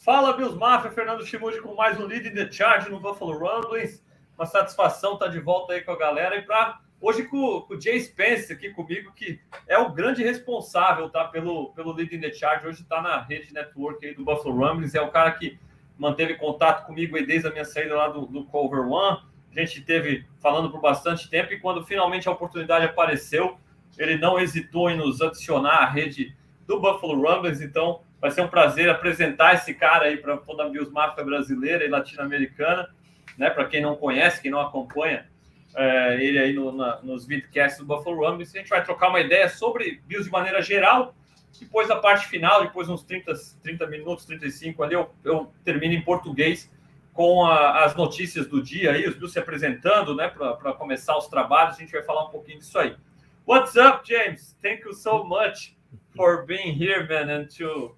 Fala, Bills Mafia, Fernando Schmude com mais um Lead in the Charge no Buffalo Rumblings. Uma satisfação estar de volta aí com a galera. E hoje com o JSpenceTheKing aqui comigo, que é o grande responsável, tá, pelo Lead in the Charge. Hoje está na rede network aí do Buffalo Rumblings. É o cara que manteve contato comigo aí desde a minha saída lá do Cover One. A gente teve falando por bastante tempo e quando finalmente a oportunidade apareceu, ele não hesitou em nos adicionar à rede do Buffalo Rumblings. Então vai ser um prazer apresentar esse cara aí para toda a Bills Mafia brasileira e latino-americana, né? Para quem não conhece, quem não acompanha ele aí nos vidcasts do Buffalo Rumblings. A gente vai trocar uma ideia sobre Bills de maneira geral. Depois da parte final, depois uns 30 minutos, 35 ali, eu termino em português com as notícias do dia aí, os Bills se apresentando, né, para começar os trabalhos. A gente vai falar um pouquinho disso aí. What's up, James? Thank you so much for being here, man, and to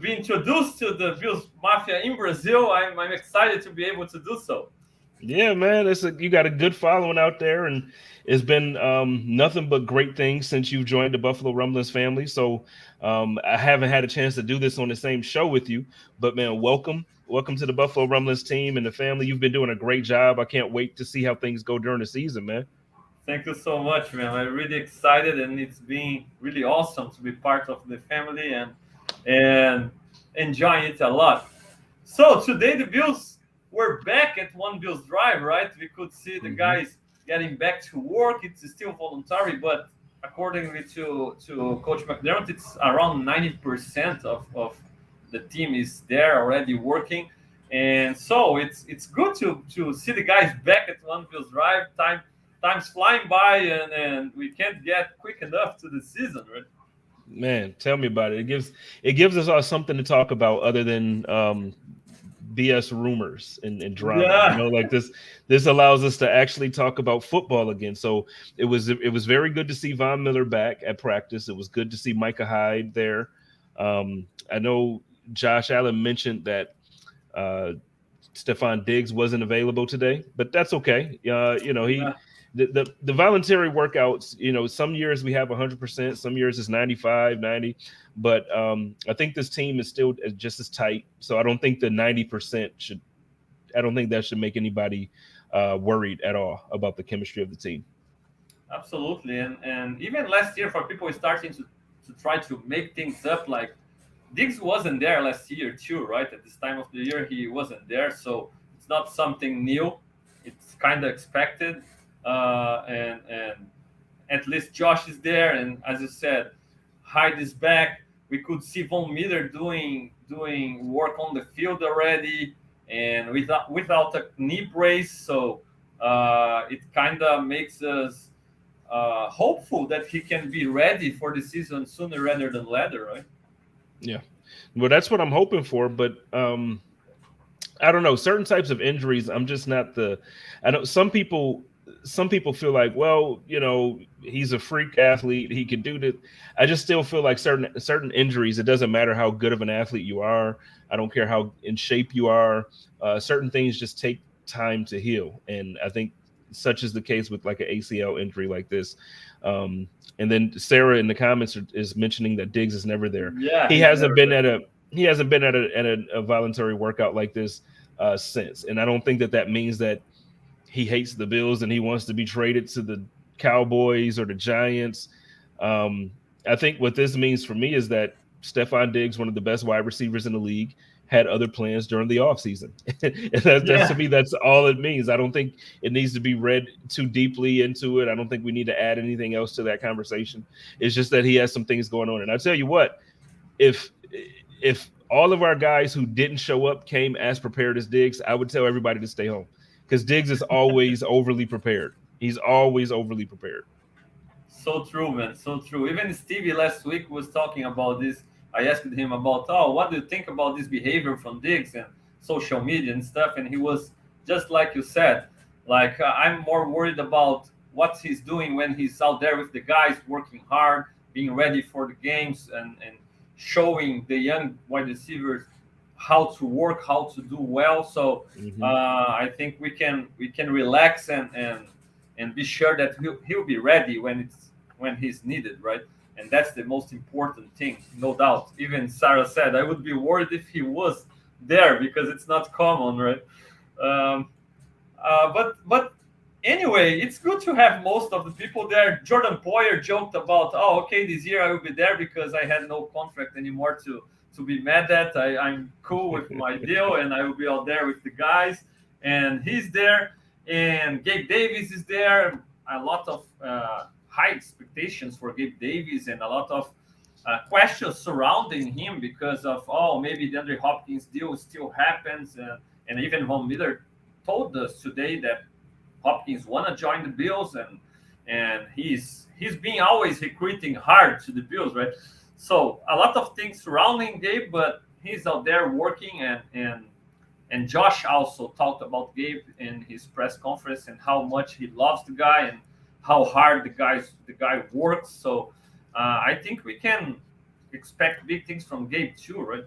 be introduced to the Bills Mafia in Brazil. I'm excited to be able to do so. Yeah, man, you got a good following out there, and it's been nothing but great things since you've joined the Buffalo Rumblings family. So I haven't had a chance to do this on the same show with you, but man, welcome to the Buffalo Rumblings team and the family. You've been doing a great job. I can't wait to see how things go during the season, man. Thank you so much, man. I'm really excited, and it's been really awesome to be part of the family and enjoying it a lot. So today the Bills were back at One Bills Drive, right? We could see the guys getting back to work. It's still voluntary, but according to Coach McDermott, it's around 90% of the team is there already working. And so it's good to see the guys back at One Bills Drive. Time's flying by, and we can't get quick enough to the season, right? Man, tell me about it. It gives us all something to talk about other than BS rumors and drama. Yeah. You know, like this allows us to actually talk about football again. So it was very good to see Von Miller back at practice. It was good to see Micah Hyde there. I know Josh Allen mentioned that Stephon Diggs wasn't available today, but that's okay. The voluntary workouts, you know, some years we have 100%, some years it's 95, 90, but I think this team is still just as tight. So I don't think the 90% that should make anybody worried at all about the chemistry of the team. Absolutely. And even last year, for people starting to try to make things up, like Diggs wasn't there last year too, right? At this time of the year, he wasn't there. So it's not something new. It's kind of expected. And at least Josh is there, and as you said, Hyde is back. We could see Von Miller doing work on the field already, and without a knee brace. So it kind of makes us hopeful that he can be ready for the season sooner rather than later, right? Yeah, well, that's what I'm hoping for, but I don't know. Certain types of injuries, I'm just not I know some people feel like, well, you know, he's a freak athlete. He can do this. I just still feel like certain injuries, it doesn't matter how good of an athlete you are. I don't care how in shape you are. Certain things just take time to heal. And I think such is the case with like an ACL injury like this. And then Sarah in the comments is mentioning that Diggs is never there. Yeah, he hasn't been at a voluntary workout like this since. And I don't think that means that he hates the Bills and he wants to be traded to the Cowboys or the Giants. I think what this means for me is that Stephon Diggs, one of the best wide receivers in the league, had other plans during the offseason. And to me, that's all it means. I don't think it needs to be read too deeply into it. I don't think we need to add anything else to that conversation. It's just that he has some things going on. And I tell you what, if all of our guys who didn't show up came as prepared as Diggs, I would tell everybody to stay home. Because Diggs is always overly prepared. He's always overly prepared. So true, man. So true. Even Stevie last week was talking about this. I asked him about, what do you think about this behavior from Diggs and social media and stuff? And he was just like you said, like, I'm more worried about what he's doing when he's out there with the guys working hard, being ready for the games and showing the young wide receivers how to work, how to do well. So I think we can relax and be sure that he'll be ready when he's needed, right? And that's the most important thing, no doubt. Even Sarah said, I would be worried if he was there because it's not common, right? Um, but anyway, it's good to have most of the people there. Jordan Poyer joked about, oh, okay, this year I will be there because I had no contract anymore to be mad at. I'm cool with my deal, and I will be out there with the guys. And he's there, and Gabe Davis is there. A lot of high expectations for Gabe Davis, and a lot of questions surrounding him because of, oh, maybe the DeAndre Hopkins deal still happens. And even Von Miller told us today that Hopkins want to join the Bills, and he's been always recruiting hard to the Bills, right? So a lot of things surrounding Gabe, but he's out there working, and Josh also talked about Gabe in his press conference and how much he loves the guy and how hard the guy works. So I think we can expect big things from Gabe too, right?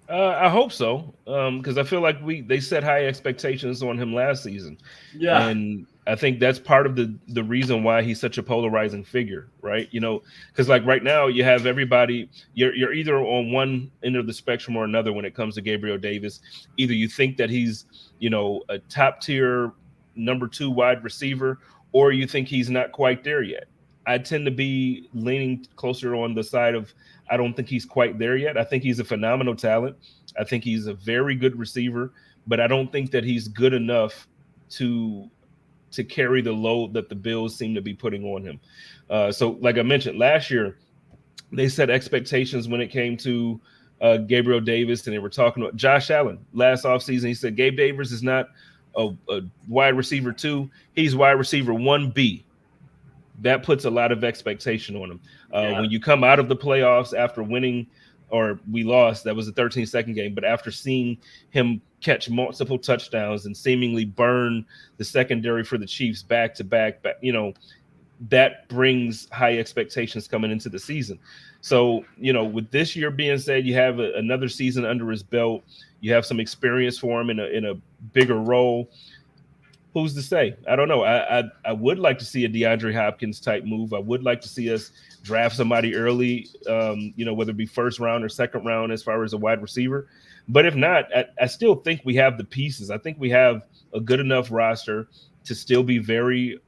I hope so, because I feel like they set high expectations on him last season, Yeah. and I think that's part of the reason why he's such a polarizing figure, right? Because like right now you have everybody, you're either on one end of the spectrum or another when it comes to Gabriel Davis. Either you think that he's a top tier number 2 wide receiver, or you think he's not quite there yet. I tend to be leaning closer on the side of I don't think he's quite there yet. I think he's a phenomenal talent. I think he's a very good receiver, but I don't think that he's good enough to carry the load that the Bills seem to be putting on him. So like I mentioned, last year, they set expectations when it came to Gabriel Davis, and they were talking about Josh Allen last offseason. He said Gabe Davis is not a wide receiver 2. He's wide receiver 1B. That puts a lot of expectation on him. When you come out of the playoffs after winning, or we lost, that was a 13-second game, but after seeing him catch multiple touchdowns and seemingly burn the secondary for the Chiefs back to back, that brings high expectations coming into the season. So, with this year being said, you have another season under his belt. You have some experience for him in a bigger role. Who's to say? I don't know. I would like to see a DeAndre Hopkins type move. I would like to see us draft somebody early, whether it be first round or second round as far as a wide receiver. But if not, I still think we have the pieces. I think we have a good enough roster to still be very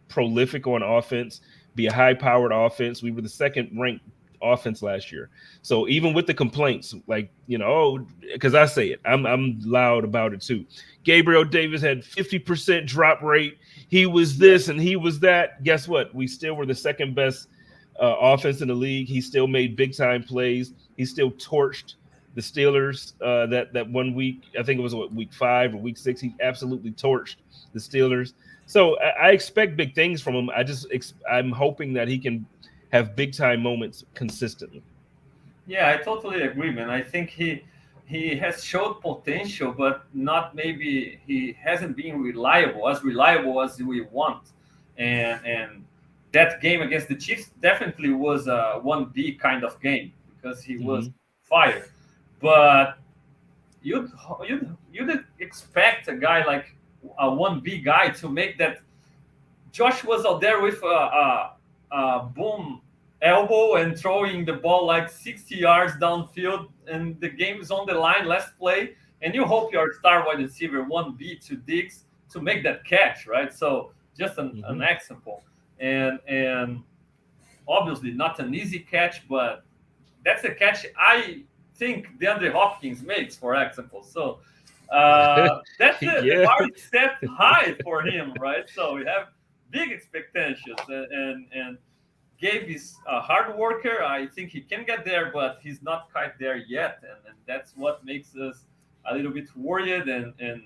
prolific on offense, be a high-powered offense. We were the second-ranked offense last year. So even with the complaints, because I say it, I'm loud about it too. Gabriel Davis had 50% drop rate. He was this and he was that. Guess what? We still were the second best offense in the league. He still made big time plays. He still torched the Steelers that 1 week. I think it was week 5 or week 6. He absolutely torched the Steelers. So I expect big things from him. I'm hoping that he can have big time moments consistently. Yeah, I totally agree, man. I think he has showed potential, but not maybe he hasn't been reliable as we want. And that game against the Chiefs definitely was a 1B kind of game because he was fired. But you'd expect a guy like a 1B guy to make that. Josh was out there with a boom elbow and throwing the ball like 60 yards downfield, and the game is on the line, last play, and you hope your star wide receiver 1B to Diggs to make that catch, right? So just an example, and obviously not an easy catch, but that's a catch I think DeAndre Hopkins makes, for example. So that's the bar is set high for him, right? So we have big expectations, and Gabe is a hard worker. I think he can get there, but he's not quite there yet, and that's what makes us a little bit worried. And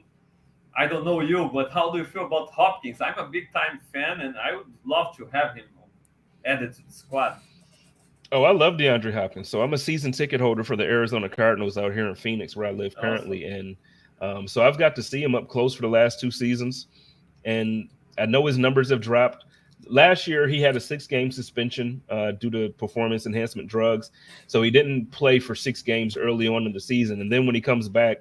I don't know you, but how do you feel about Hopkins? I'm a big time fan, and I would love to have him added to the squad. Oh, I love DeAndre Hopkins. So I'm a season ticket holder for the Arizona Cardinals out here in Phoenix, where I live currently, and so I've got to see him up close for the last 2 seasons, and I know his numbers have dropped. Last year, he had a 6-game suspension due to performance enhancement drugs. So he didn't play for 6 games early on in the season. And then when he comes back,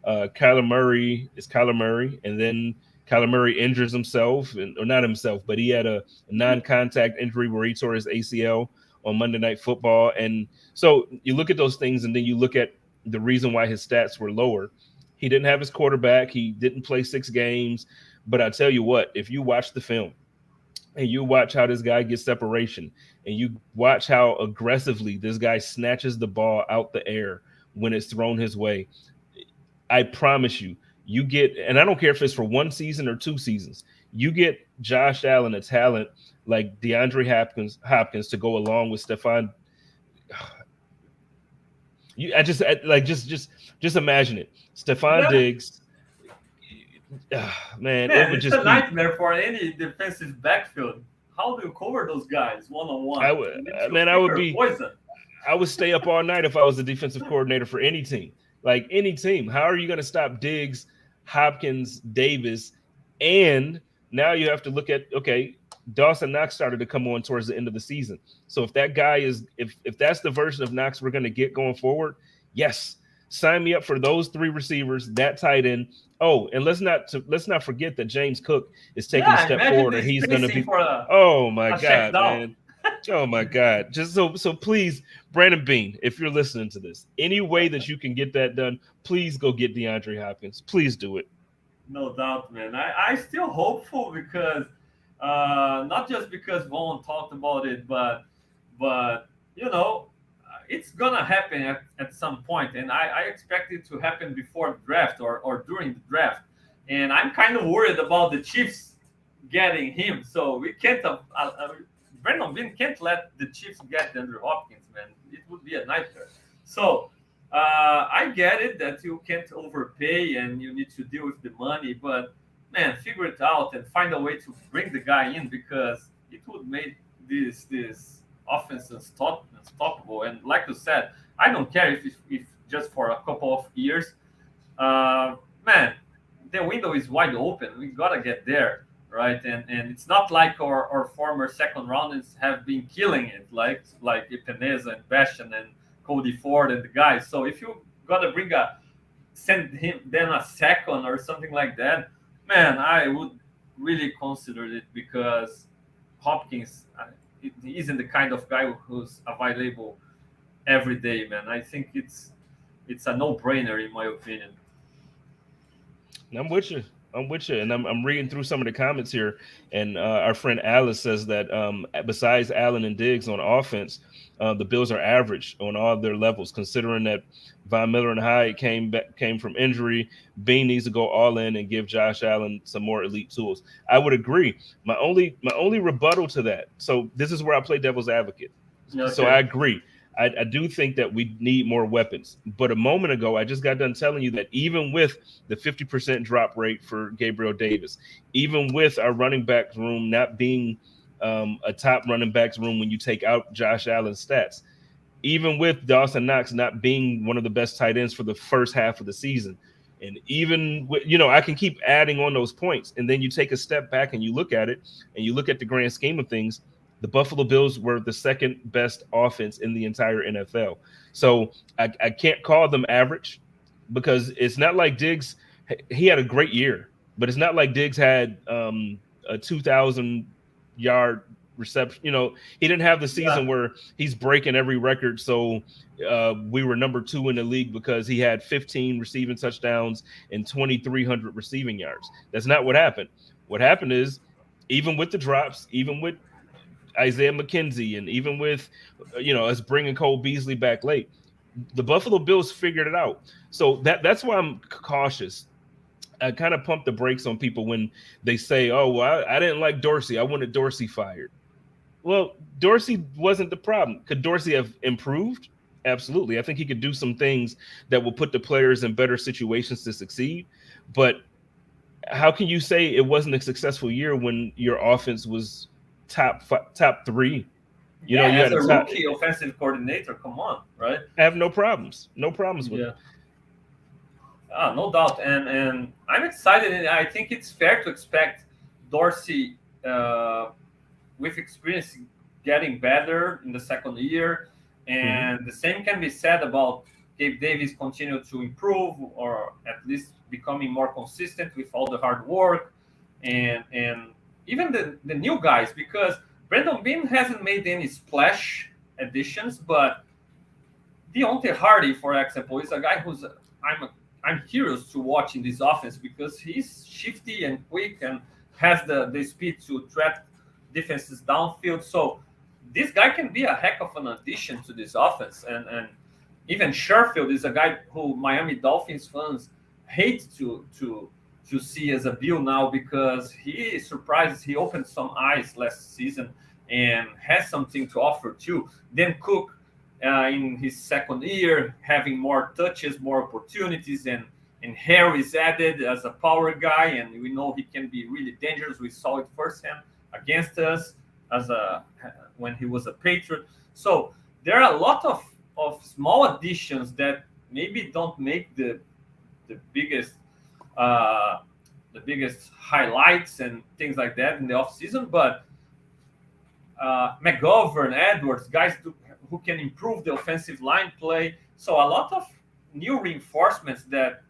Kyler Murray is Kyler Murray. And then Kyler Murray injures himself, or not himself, but he had a non-contact injury where he tore his ACL on Monday Night Football. And so you look at those things, and then you look at the reason why his stats were lower. He didn't have his quarterback. He didn't play 6 games. But I tell you what, if you watch the film and you watch how this guy gets separation and you watch how aggressively this guy snatches the ball out the air when it's thrown his way, I promise you, you get, and I don't care if it's for 1 season or 2 seasons, you get Josh Allen a talent like DeAndre Hopkins to go along with Stephon. Just imagine it. Stephon Diggs, man, it would it's just a nightmare for any defensive backfield. How do you cover those guys one-on-one? I would stay up all night if I was the defensive coordinator for any team. Like any team, how are you going to stop Diggs, Hopkins, Davis? And now you have to look at, okay, Dawson Knox started to come on towards the end of the season. So if that guy is, if that's the version of Knox we're going to get going forward, yes, sign me up for those 3 receivers, that tight end. Oh, and let's not forget that James Cook is taking a step forward, and he's going to be. Oh my God, man! Oh my God! Just so please, Brandon Beane, if you're listening to this, any way that you can get that done, please go get DeAndre Hopkins. Please do it. No doubt, man. I still hopeful because not just because Vaughn talked about it, but you know, it's gonna happen at some point, and I expect it to happen before the draft or during the draft. And I'm kind of worried about the Chiefs getting him, so we can't. Brandon Beane can't let the Chiefs get Andrew Hopkins, man. It would be a nightmare. So I get it that you can't overpay and you need to deal with the money, but man, figure it out and find a way to bring the guy in because it would make this offense unstoppable. And like you said, I don't care if just for a couple of years, man, the window is wide open. We gotta get there, right? And it's not like our former second rounders have been killing it, like Epineza and Bastion and Cody Ford and the guys. So if you gotta send them a second or something like that, man, I would really consider it because Hopkins isn't the kind of guy who's available every day, man. I think it's a no-brainer in my opinion. I'm with you. And I'm reading through some of the comments here, and our friend Alice says that besides Allen and Diggs on offense, the Bills are average on all their levels. Considering that Von Miller and Hyde came from injury, Beane needs to go all in and give Josh Allen some more elite tools. I would agree. My only rebuttal to that. So this is where I play devil's advocate. Okay. So I agree. I do think that we need more weapons. But a moment ago, I just got done telling you that even with the 50% drop rate for Gabriel Davis, even with our running back room not being a top running backs room when you take out Josh Allen's stats, even with Dawson Knox not being one of the best tight ends for the first half of the season, and even with, I can keep adding on those points. And then you take a step back and you look at it and you look at the grand scheme of things. The Buffalo Bills were the second best offense in the entire NFL. So I can't call them average because it's not like Diggs. He had a great year, but it's not like Diggs had a 2,000-yard reception. He didn't have the season where he's breaking every record. So we were number 2 in the league because he had 15 receiving touchdowns and 2,300 receiving yards. That's not what happened. What happened is even with the drops, even with Isaiah McKenzie, and even with, us bringing Cole Beasley back late, the Buffalo Bills figured it out. So that's why I'm cautious. I kind of pump the brakes on people when they say, oh, well, I didn't like Dorsey. I wanted Dorsey fired. Well, Dorsey wasn't the problem. Could Dorsey have improved? Absolutely. I think he could do some things that will put the players in better situations to succeed. But how can you say it wasn't a successful year when your offense was top 3? You had a rookie offensive coordinator. Come on, right? I have no problems with it. No doubt, and I'm excited. And I think it's fair to expect Dorsey, with experience, getting better in the second year, and the same can be said about Gabe Davis continue to improve, or at least becoming more consistent with all the hard work. and even the new guys, because Brandon Beane hasn't made any splash additions, but Deontay Hardy, for example, is a guy who's I'm curious to watch in this offense because he's shifty and quick and has the speed to threat defenses downfield. So this guy can be a heck of an addition to this offense. And even Sherfield is a guy who Miami Dolphins fans hate to see as a Bill now because he surprises. He opened some eyes last season and has something to offer too. Then Cook in his second year, having more touches, more opportunities, and Harris added as a power guy, and we know he can be really dangerous. We saw it firsthand against us as a when he was a Patriot. So there are a lot of small additions that maybe don't make the biggest highlights and things like that in the offseason, but McGovern, Edwards, guys who can improve the offensive line play. So a lot of new reinforcements that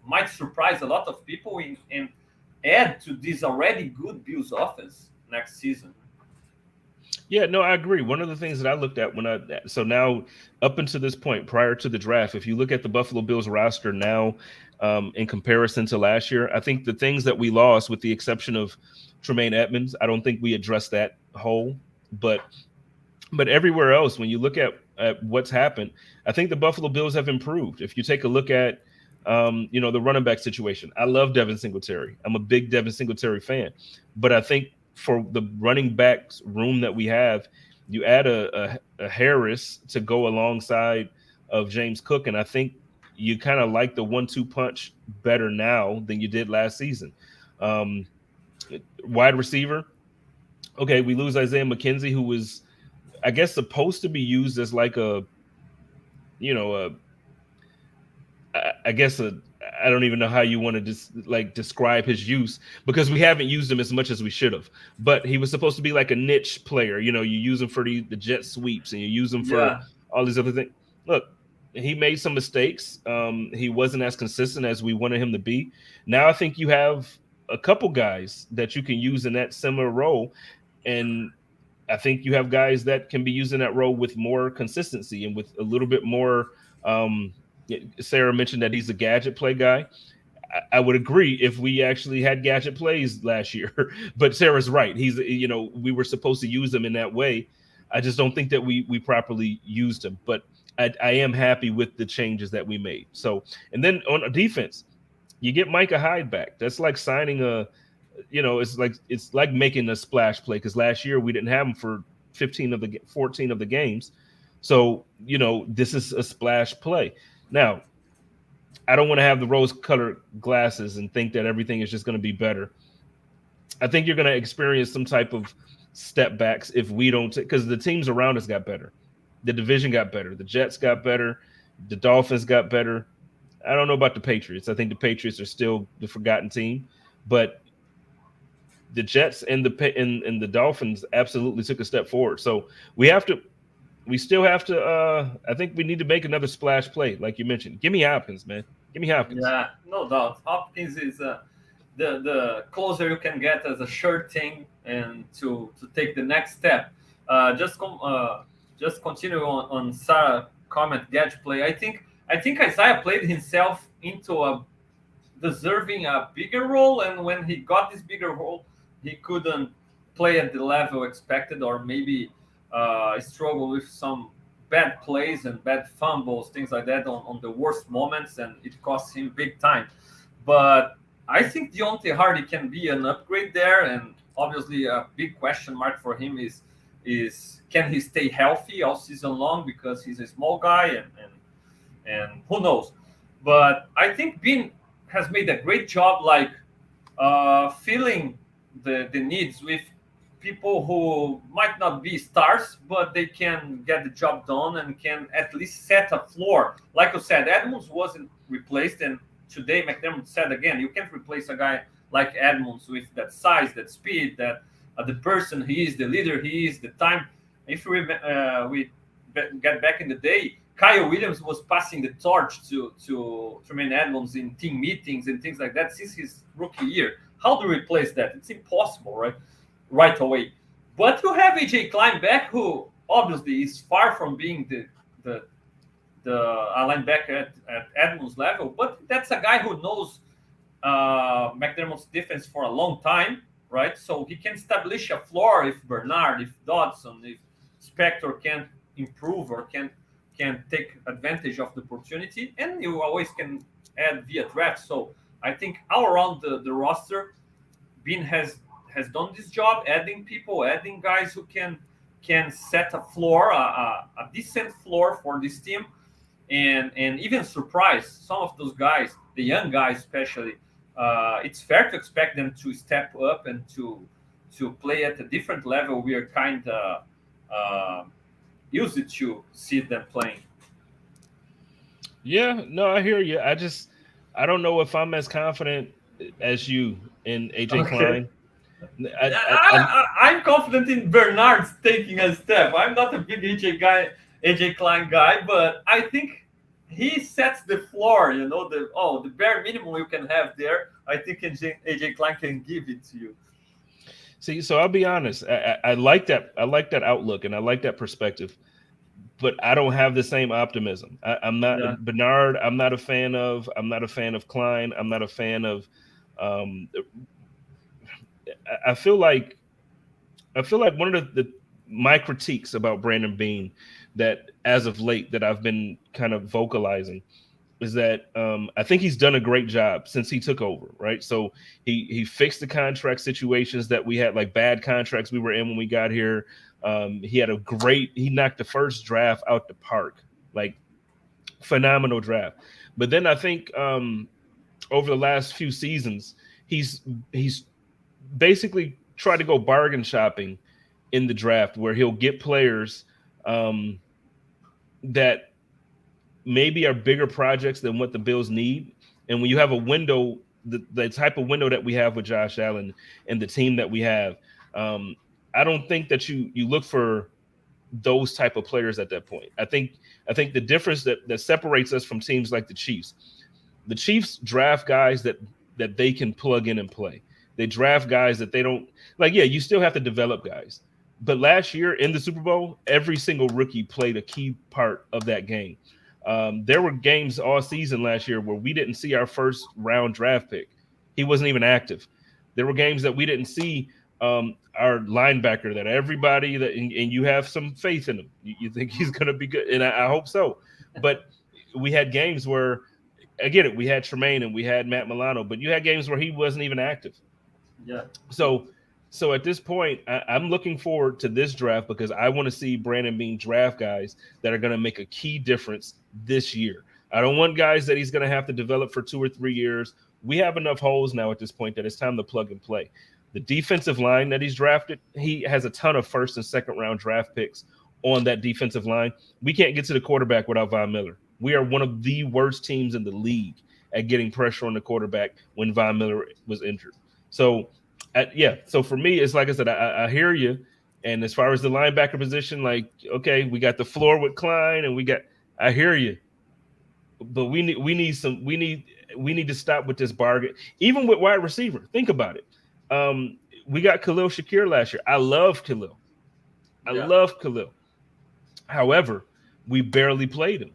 might surprise a lot of people and add to this already good Bills offense next season. Yeah, no, I agree. One of the things that I looked at so now up until this point, prior to the draft, if you look at the Buffalo Bills roster now in comparison to last year, I think the things that we lost, with the exception of Tremaine Edmonds, I don't think we addressed that whole. But everywhere else, when you look at what's happened, I think the Buffalo Bills have improved. If you take a look at the running back situation, I love Devin Singletary. I'm a big Devin Singletary fan, but I think for the running backs room that we have, you add a Harris to go alongside of James Cook, and I think you kind of like the 1-2 punch better now than you did last season. Wide receiver, okay, we lose Isaiah McKenzie, who was, I guess, supposed to be used as like I don't even know how you want to describe his use, because we haven't used him as much as we should have. But he was supposed to be like a niche player. You use him for the jet sweeps, and you use him for all these other things. Look, he made some mistakes. He wasn't as consistent as we wanted him to be. Now I think you have a couple guys that you can use in that similar role, and I think you have guys that can be used in that role with more consistency and with a little bit more. Sarah mentioned that he's a gadget play guy. I would agree if we actually had gadget plays last year, but Sarah's right. He's, we were supposed to use him in that way. I just don't think that we properly used him, but I am happy with the changes that we made. So, and then on a defense, you get Micah Hyde back. That's like signing it's like making a splash play, because last year we didn't have him for 14 of the games. So, this is a splash play. Now, I don't want to have the rose-colored glasses and think that everything is just going to be better. I think you're going to experience some type of step backs if we don't, because the teams around us got better. The division got better. The Jets got better. The Dolphins got better. I don't know about the Patriots. I think the Patriots are still the forgotten team, but the Jets and the Dolphins absolutely took a step forward. So we still have to. I think we need to make another splash play, like you mentioned. Give me Hopkins, man. Give me Hopkins. Yeah, no doubt. Hopkins is the closer you can get as a sure thing and to take the next step. Just continue on Sarah comment gadget play. I think Isaiah played himself into deserving a bigger role, and when he got this bigger role, he couldn't play at the level expected, or maybe struggle with some bad plays and bad fumbles, things like that on the worst moments, and it costs him big time. But I think Deontay Hardy can be an upgrade there, and obviously a big question mark for him is can he stay healthy all season long, because he's a small guy and who knows. But I think Beane has made a great job filling the needs with people who might not be stars, but they can get the job done and can at least set a floor. Like you said, Edmonds wasn't replaced, and today McDermott said again, you can't replace a guy like Edmonds with that size, that speed, that the person he is, the leader he is, the time. If we get back in the day, Kyle Williams was passing the torch to Tremaine Edmonds in team meetings and things like that since his rookie year. How do you replace that? It's impossible, right away. But you have AJ Klein back, who obviously is far from being the a linebacker at Edmonds level, but that's a guy who knows McDermott's defense for a long time, right? So he can establish a floor if Bernard, if Dodson, if Spector can improve or can take advantage of the opportunity, and you always can add via draft. So I think all around the roster, Beane has done this job, adding people, adding guys who can set a floor, a decent floor for this team, and even surprise some of those guys, the young guys especially. It's fair to expect them to step up and to play at a different level. We are kind of used to see them playing. Yeah, no, I hear you. I don't know if I'm as confident as you in AJ Klein. I'm confident in Bernard's taking a step. I'm not a big AJ Klein guy, but I think he sets the floor. The bare minimum you can have there. I think AJ Klein can give it to you. See, so I'll be honest. I like that. I like that outlook, and I like that perspective. But I don't have the same optimism. I'm not Bernard. I'm not a fan of. I'm not a fan of Klein. I'm not a fan of. I feel like one of my critiques about Brandon Beane that as of late that I've been kind of vocalizing is that I think he's done a great job since he took over, right? So he fixed the contract situations that we had, like bad contracts we were in when we got here. He knocked the first draft out the park, like phenomenal draft. But then I think over the last few seasons, he's basically tried to go bargain shopping in the draft where he'll get players that maybe are bigger projects than what the Bills need. And when you have a window, the type of window that we have with Josh Allen and the team that we have, I don't think that you look for those type of players at that point. I think the difference that separates us from teams like the Chiefs draft guys that they can plug in and play. They draft guys that they don't like. Yeah, you still have to develop guys. But last year in the Super Bowl, every single rookie played a key part of that game. There were games all season last year where we didn't see our first round draft pick. He wasn't even active. There were games that we didn't see our linebacker that everybody and you have some faith in him. You think he's going to be good, and I hope so. But we had games where, I get it, we had Tremaine and we had Matt Milano, but you had games where he wasn't even active. Yeah. So at this point, I'm looking forward to this draft because I want to see Brandon Beane draft guys that are going to make a key difference this year. I don't want guys that he's going to have to develop for 2 or 3 years. We have enough holes now at this point that it's time to plug and play. The defensive line that he's drafted, he has a ton of first and second round draft picks on that defensive line. We can't get to the quarterback without Von Miller. We are one of the worst teams in the league at getting pressure on the quarterback when Von Miller was injured. So for me, it's like I said, I hear you. And as far as the linebacker position, like, okay, we got the floor with Klein and I hear you. But we need to stop with this bargain. Even with wide receiver, think about it. We got Khalil Shakir last year. I love Khalil. Love Khalil. However, we barely played him.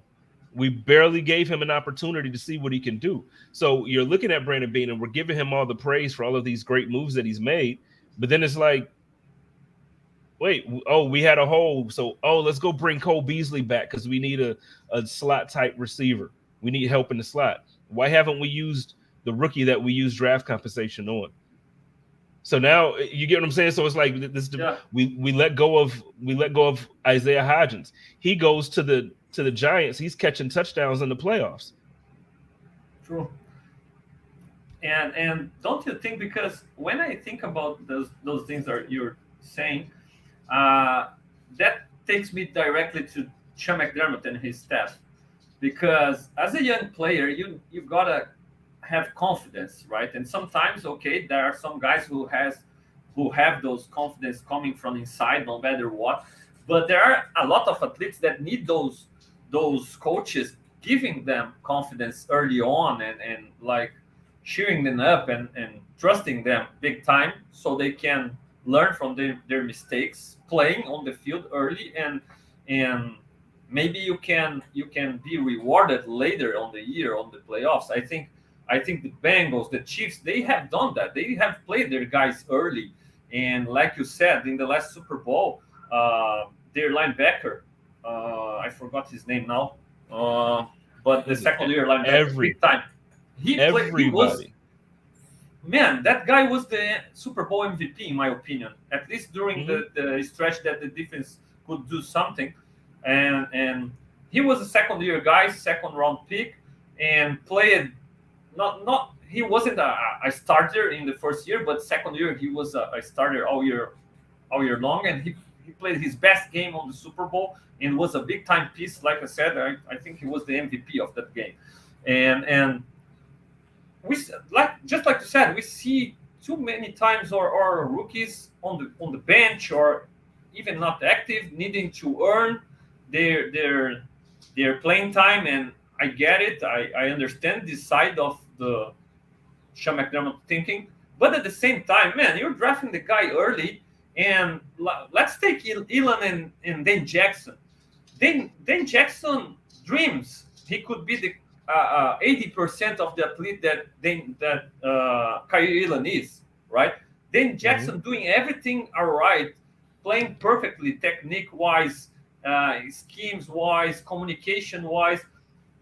We barely gave him an opportunity to see what he can do. So you're looking at Brandon Beane and we're giving him all the praise for all of these great moves that he's made. But then it's like, wait, we had a hole. So, let's go bring Cole Beasley back because we need a slot type receiver. We need help in the slot. Why haven't we used the rookie that we used draft compensation on? So now you get what I'm saying. So it's like this. Yeah. We let go of Isaiah Hodgins. He goes to the Giants. He's catching touchdowns in the playoffs. True. And don't you think, because when I think about those things that you're saying, that takes me directly to Sean McDermott and his staff, because as a young player, you gotta have confidence, right? And sometimes, okay, there are some guys who have those confidence coming from inside, no matter what. But there are a lot of athletes that need those coaches giving them confidence early on and like cheering them up and trusting them big time so they can learn from their mistakes playing on the field early, and maybe you can be rewarded later on the year on the playoffs. I think the Bengals, the Chiefs, they have done that. They have played their guys early, and like you said, in the last Super Bowl, their linebacker, I forgot his name now, but the second year linebacker, big time. He played. He was, man, that guy was the Super Bowl MVP in my opinion. At least during the stretch that the defense could do something, and he was a second year guy, second round pick, and played. Not he wasn't a starter in the first year, but second year he was a starter all year long, and he played his best game on the Super Bowl and was a big time piece. Like I said, I think he was the MVP of that game, and we just like you said, we see too many times our rookies on the bench or even not active, needing to earn their playing time. And I get it. I understand this side of the Sean McDermott thinking, but at the same time, man, you're drafting the guy early, and let's take Elon and Dane Jackson. Dane Jackson dreams he could be the 80% of the athlete that Kyrie Elon is, right? Dane Jackson doing everything all right, playing perfectly, technique-wise, schemes-wise, communication-wise.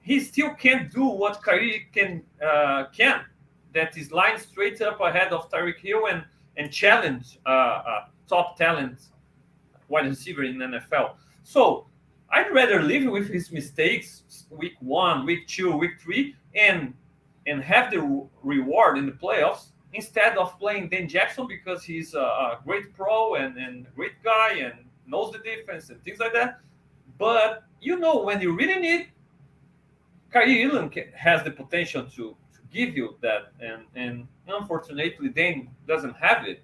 He still can't do what Kyrie can. That is line straight up ahead of Tyreek Hill and challenge top talent wide receiver in the NFL. So I'd rather live with his mistakes week 1, week 2, week 3, and have the reward in the playoffs instead of playing Dane Jackson because he's a great pro and a great guy and knows the defense and things like that. But when you really need, Kyrie Elon has the potential to give you that, and unfortunately, Dane doesn't have it.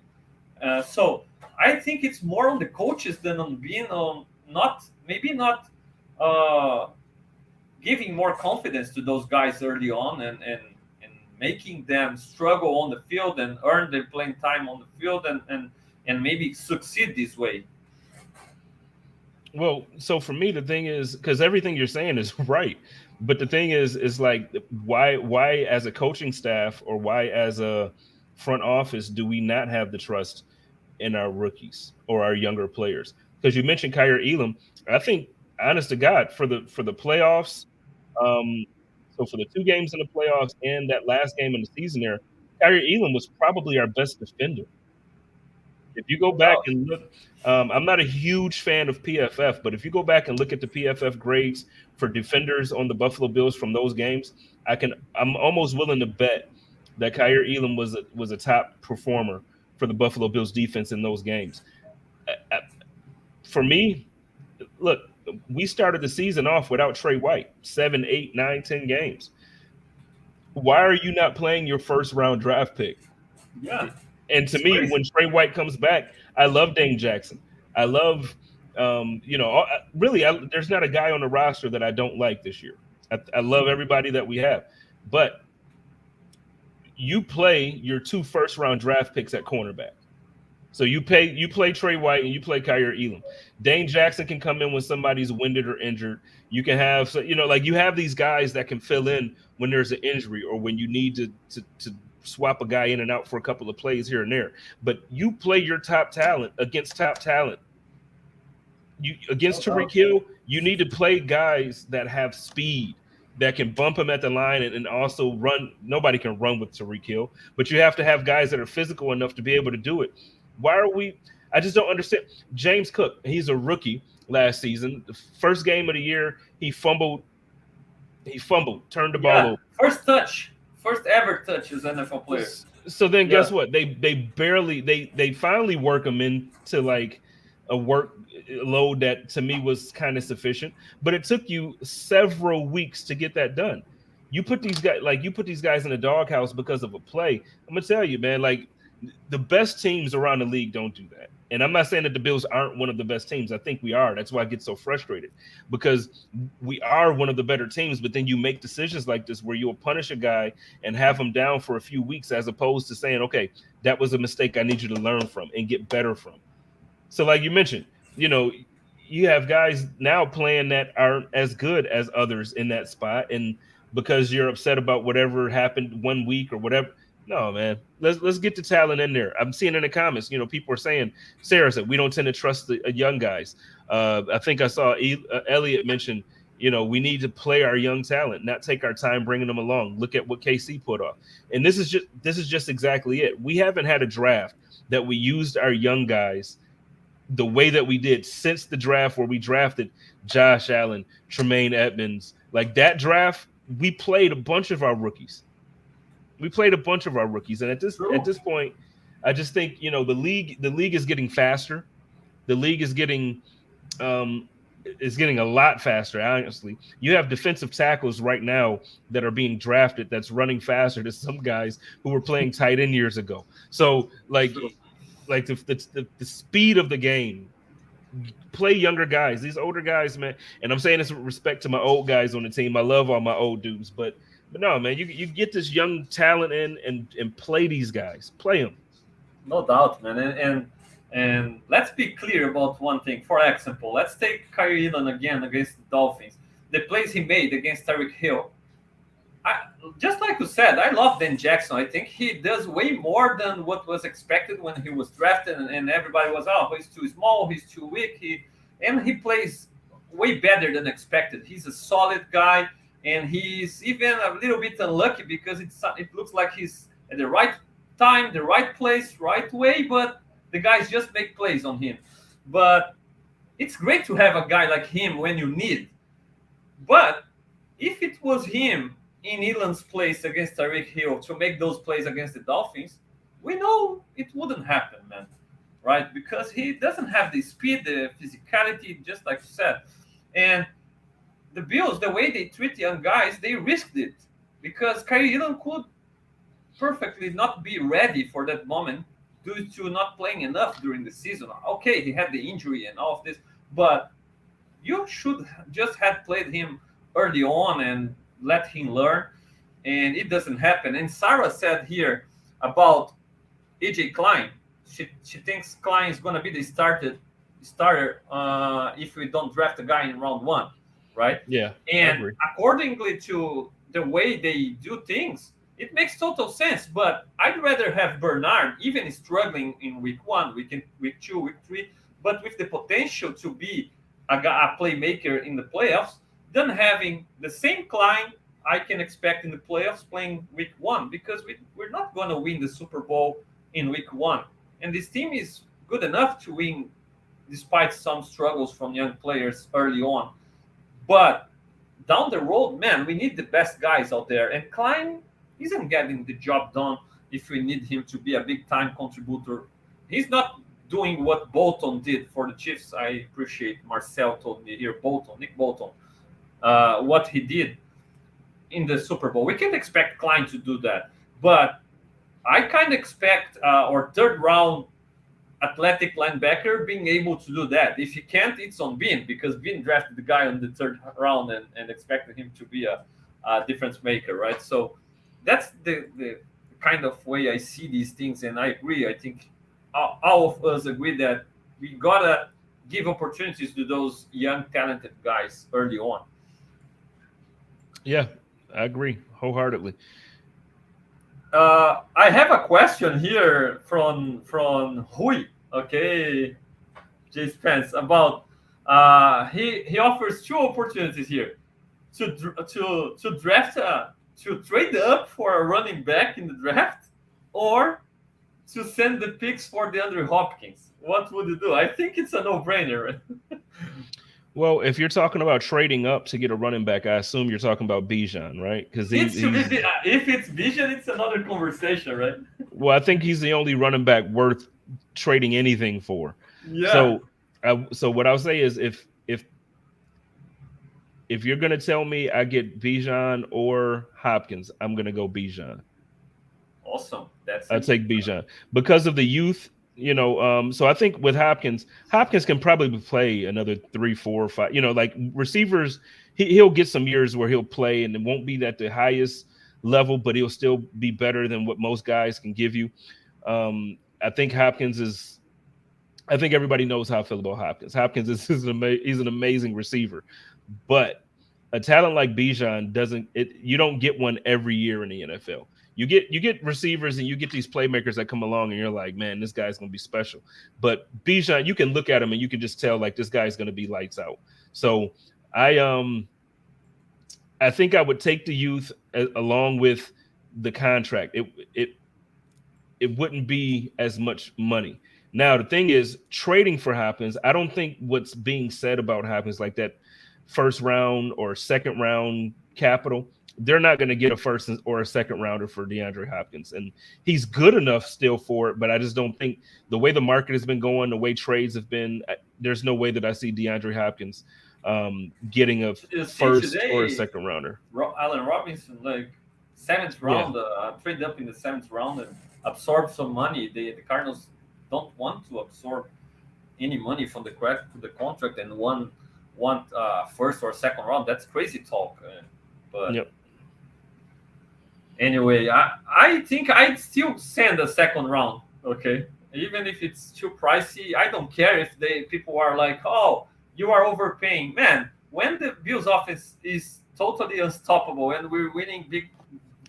So I think it's more on the coaches than on being on not giving more confidence to those guys early on and making them struggle on the field and earn their playing time on the field and maybe succeed this way. Well, so for me, the thing is, because everything you're saying is right, but the thing is like, why as a coaching staff or why as a front office do we not have the trust in our rookies or our younger players? Because you mentioned Kyrie Elam. I think, honest to God, for the playoffs, so for the 2 games in the playoffs and that last game in the season there, Kyrie Elam was probably our best defender. If you go back and look, I'm not a huge fan of PFF, but if you go back and look at the PFF grades for defenders on the Buffalo Bills from those games, I'm almost willing to bet that Kyrie Elam was a top performer for the Buffalo Bills defense in those games. For me, look, we started the season off without Trey White, 7, 8, 9, 10 games. Why are you not playing your first round draft pick? Yeah. And to me, when Trey White comes back, I love Dane Jackson. I love, really, there's not a guy on the roster that I don't like this year. I love everybody that we have. But you play your 2 first-round draft picks at cornerback. So you play Trey White and you play Kyrie Elam. Dane Jackson can come in when somebody's winded or injured. You can have, you have these guys that can fill in when there's an injury or when you need to swap a guy in and out for a couple of plays here and there. But you play your top talent against top talent. Against Tyreek Hill, you need to play guys that have speed, that can bump him at the line and also run. Nobody can run with Tyreek Hill, but you have to have guys that are physical enough to be able to do it. Why are we – I just don't understand. James Cook, he's a rookie last season. The first game of the year, he fumbled, turned the ball over. First ever touch as NFL player. So then guess what? They finally work him into like a workload that to me was kind of sufficient, but it took you several weeks to get that done. You put these guys in the doghouse because of a play. I'm gonna tell you, man, like the best teams around the league don't do that. And I'm not saying that the Bills aren't one of the best teams. I think we are. That's why I get so frustrated, because we are one of the better teams. But then you make decisions like this where you'll punish a guy and have him down for a few weeks, as opposed to saying, okay, that was a mistake I need you to learn from and get better from. So like you mentioned, you have guys now playing that aren't as good as others in that spot. And because you're upset about whatever happened 1 week or whatever, no, man. Let's get the talent in there. I'm seeing in the comments, people are saying, Sarah said, we don't tend to trust the young guys. I think I saw Elliot mention, we need to play our young talent, not take our time bringing them along. Look at what KC put off. And this is just exactly it. We haven't had a draft that we used our young guys the way that we did since the draft where we drafted Josh Allen, Tremaine Edmonds. Like that draft, we played a bunch of our rookies. And at this point, I just think the league is getting faster. The league is getting a lot faster. Honestly, you have defensive tackles right now that are being drafted that's running faster than some guys who were playing tight end years ago. So the speed of the game. Play younger guys. These older guys, man. And I'm saying this with respect to my old guys on the team. I love all my old dudes, but no, man. You get this young talent in and play these guys. Play them. No doubt, man. And let's be clear about one thing. For example, let's take Kyrie Irving again against the Dolphins. The plays he made against Tyreek Hill. Just like you said, I love Dan Jackson. I think he does way more than what was expected when he was drafted, and everybody was, he's too small, he's too weak. He plays way better than expected. He's a solid guy, and he's even a little bit unlucky because it looks like he's at the right time, the right place, right way, but the guys just make plays on him. But it's great to have a guy like him when you need. But if it was him in Elan's place against Tyreek Hill to make those plays against the Dolphins, we know it wouldn't happen, man, right? Because he doesn't have the speed, the physicality, just like you said. And the Bills, the way they treat young guys, they risked it because Kyrie Irving could perfectly not be ready for that moment due to not playing enough during the season. Okay, he had the injury and all of this, but you should just have played him early on and let him learn, and it doesn't happen. And Sarah said here about AJ Klein. She thinks Klein is going to be the starter if we don't draft a guy in round 1, right? Yeah. And accordingly to the way they do things, it makes total sense. But I'd rather have Bernard, even struggling in week 1, week 2, week 3, but with the potential to be a playmaker in the playoffs, than having the same Klein I can expect in the playoffs playing week 1, because we're not going to win the Super Bowl in week 1. And this team is good enough to win despite some struggles from young players early on. But down the road, man, we need the best guys out there. And Klein isn't getting the job done if we need him to be a big-time contributor. He's not doing what Bolton did for the Chiefs. I appreciate Marcel told me here, Nick Bolton. What he did in the Super Bowl. We can't expect Klein to do that, but I kind of expect our third round athletic linebacker being able to do that. If he can't, it's on Beane, because Beane drafted the guy on the third round and expected him to be a difference maker, right? So that's the kind of way I see these things, and I agree. I think all of us agree that we gotta give opportunities to those young, talented guys early on. Yeah, I agree wholeheartedly. I have a question here from Rui, okay, JSpenceTheKing, about he offers 2 opportunities here to draft to trade up for a running back in the draft, or to send the picks for DeAndre Hopkins. What would you do? I think it's a no-brainer. Well, if you're talking about trading up to get a running back, I assume you're talking about Bijan, right? Because if it's Bijan, it's another conversation, right? Well, I think he's the only running back worth trading anything for. Yeah. So what I'll say is, if you're gonna tell me I get Bijan or Hopkins, I'm gonna go Bijan. Awesome. I'll take Bijan because of the youth. So I think with Hopkins can probably play another 3, 4, 5. Like receivers, he'll get some years where he'll play, and it won't be at the highest level, but he'll still be better than what most guys can give you. I think Hopkins is. I think everybody knows how I feel about Hopkins. Hopkins he's an amazing receiver, but a talent like Bijan you don't get one every year in the NFL. You get receivers and you get these playmakers that come along and you're like, man, this guy's gonna be special. But Bijan, you can look at him and you can just tell like this guy's gonna be lights out. So I think I would take the youth along with the contract. It wouldn't be as much money. Now, the thing is, trading for Hopkins, I don't think what's being said about Hopkins, like that first round or second round capital, they're not going to get a first or a second rounder for DeAndre Hopkins. And he's good enough still for it, but I just don't think the way the market has been going, the way trades have been, there's no way that I see DeAndre Hopkins getting a first or a second rounder. Allen Robinson, like 7th round, trade up in the 7th round and absorb some money. The Cardinals don't want to absorb any money from the contract and want first or second round. That's crazy talk. But anyway, I think I'd still send a second round. Okay, even if it's too pricey, I don't care if people are like, oh, you are overpaying. Man, when the Bills offense is totally unstoppable and we're winning big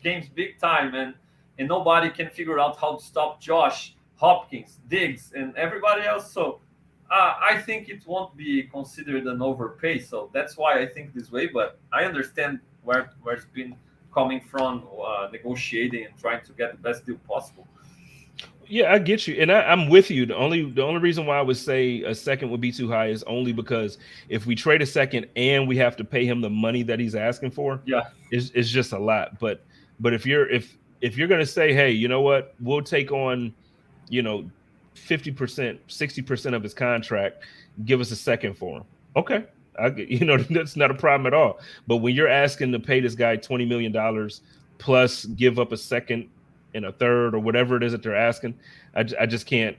games big time and nobody can figure out how to stop Josh, Hopkins, Diggs, and everybody else. So I think it won't be considered an overpay. So that's why I think this way. But I understand where it's been coming from, negotiating and trying to get the best deal possible. Yeah, I get you, and I'm with you. The only reason why I would say a second would be too high is only because if we trade a second and we have to pay him the money that he's asking for, it's just a lot. But if you're going to say, hey, you know what, we'll take on 50%, 60% of his contract, give us a second for him. Okay. That's not a problem at all. But when you're asking to pay this guy $20 million plus give up a second and a third or whatever it is that they're asking, I just can't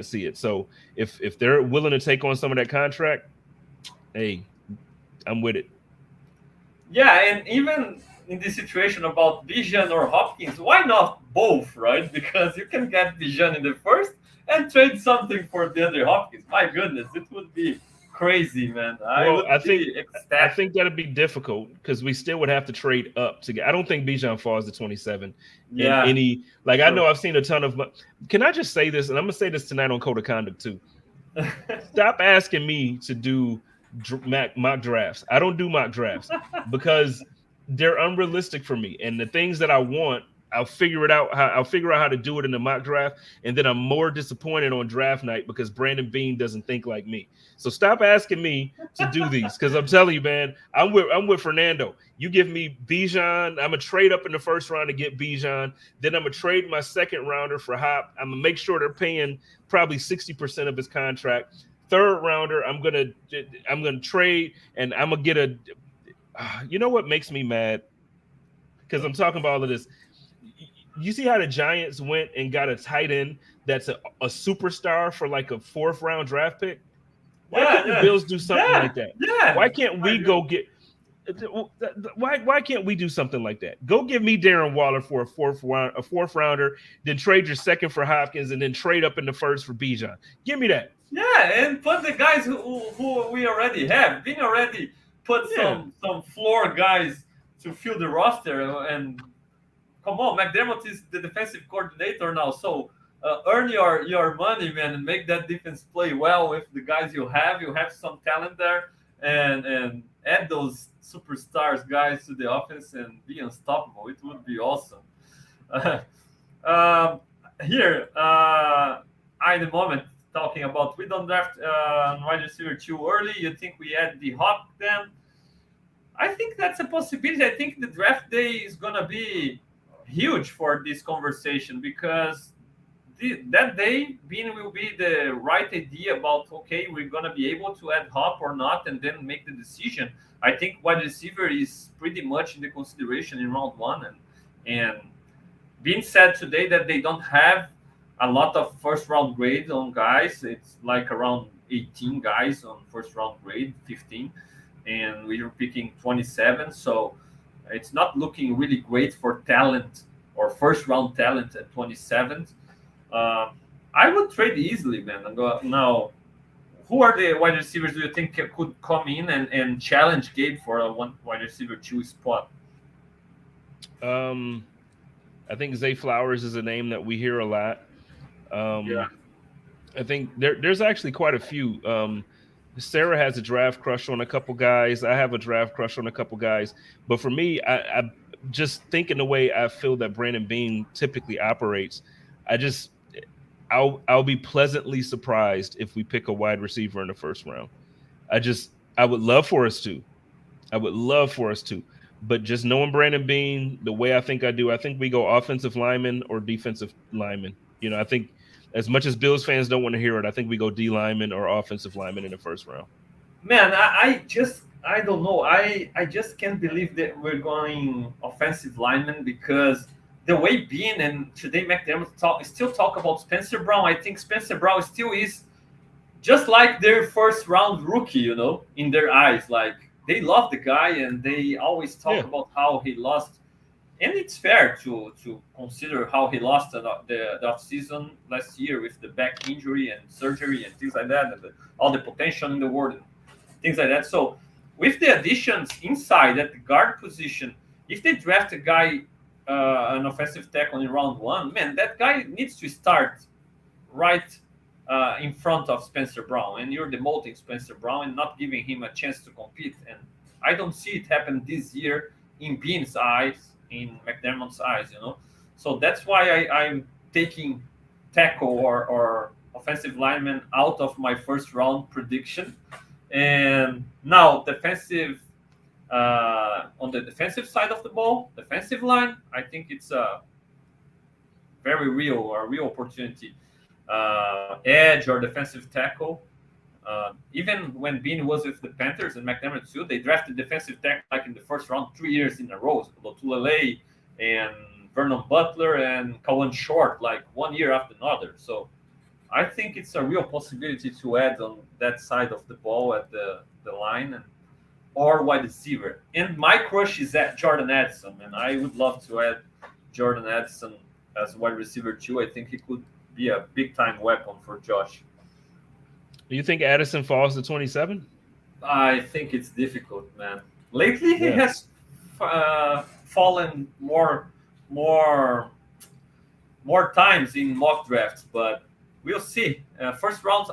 see it. So if they're willing to take on some of that contract, hey, I'm with it. Yeah. And even in this situation about Bijan or Hopkins, why not both, right? Because you can get Bijan in the first and trade something for DeAndre Hopkins. My goodness, it would be crazy, man. I think that'd be difficult because we still would have to trade up to get. I don't think Bijan falls to 27. Yeah. I know I've seen a ton of. Can I just say this? And I'm gonna say this tonight on Code of Conduct too. Stop asking me to do mock drafts. I don't do mock drafts because they're unrealistic for me, and the things that I want, I'll figure out how to do it in the mock draft, and then I'm more disappointed on draft night because Brandon Beane doesn't think like me. So stop asking me to do these because I'm telling you, man, I'm with Fernando. You give me Bijan, I'm gonna trade up in the first round to get Bijan. Then I'm gonna trade my second rounder for Hop. I'm gonna make sure they're paying probably 60% of his contract. Third rounder, I'm gonna trade, and I'm gonna get a. You know what makes me mad? Because I'm talking about all of this. You see how the Giants went and got a tight end that's a superstar for like a 4th round draft pick? Why can't the Bills do something like that? Yeah. Why can't we go get? Why can't we do something like that? Go give me Darren Waller for a 4th rounder, then trade your second for Hopkins, and then trade up in the first for Bijan. Give me that. Yeah, and put the guys who we already have. Being already put some floor guys to fill the roster, and come on, McDermott is the defensive coordinator now, so earn your money, man, and make that defense play well with the guys you have. You have some talent there, and add those superstars guys to the offense and be unstoppable. It would be awesome. Here, in the moment talking about we don't draft wide receiver too early. You think we add the Hop then? I think that's a possibility. I think the draft day is gonna be huge for this conversation because that day Beane will be the right idea about okay, we're gonna be able to add Hop or not, and then make the decision. I think wide receiver is pretty much in the consideration in round 1, and Beane said today that they don't have a lot of first round grades on guys. It's like around 18 guys on first round grade, 15, and we are picking 27. So it's not looking really great for talent or first round talent at 27. Uh, I would trade easily, man. Now, who are the wide receivers do you think could come in and challenge Gabe for a one wide receiver two spot? Um, I think Zay Flowers is a name that we hear a lot. Yeah, Um, I think there's actually quite a few. Sarah has a draft crush on a couple guys. I have a draft crush on a couple guys. But for me, I just thinking the way I feel that Brandon Beane typically operates. I just I'll be pleasantly surprised if we pick a wide receiver in the first round. I would love for us to. I would love for us to. But just knowing Brandon Beane the way I think I do, I think we go offensive lineman or defensive lineman. I think as much as Bills fans don't want to hear it, I think we go D lineman or offensive lineman in the first round. man. I don't know. I just can't believe that we're going offensive lineman because the way Bean and today McDermott still talk about Spencer Brown. I think Spencer Brown still is just like their first round rookie, in their eyes. Like they love the guy and they always talk Yeah. about how he lost. And it's fair to consider how he lost the off season last year with the back injury and surgery and things like that, and all the potential in the world, and things like that. So, with the additions inside at the guard position, if they draft a guy, an offensive tackle in round one, man, that guy needs to start right in front of Spencer Brown, and you're demoting Spencer Brown and not giving him a chance to compete. And I don't see it happen this year in Bean's eyes, in McDermott's eyes. So that's why I'm taking tackle or offensive lineman out of my first round prediction. And now on the defensive side of the ball, defensive line, I think it's a a real opportunity. Edge or defensive tackle. Even when Bean was with the Panthers and McDermott too, they drafted defensive tackle like in the first round 3 years in a row. Lotulelei and Vernon Butler and Kawan Short, like 1 year after another. So I think it's a real possibility to add on that side of the ball at the line or wide receiver. And my crush is at Jordan Addison, and I would love to add Jordan Addison as wide receiver too. I think he could be a big time weapon for Josh. Do you think Addison falls to 27? I think it's difficult, man. Lately, he Yeah. has fallen more, more times in mock drafts, but we'll see. First rounds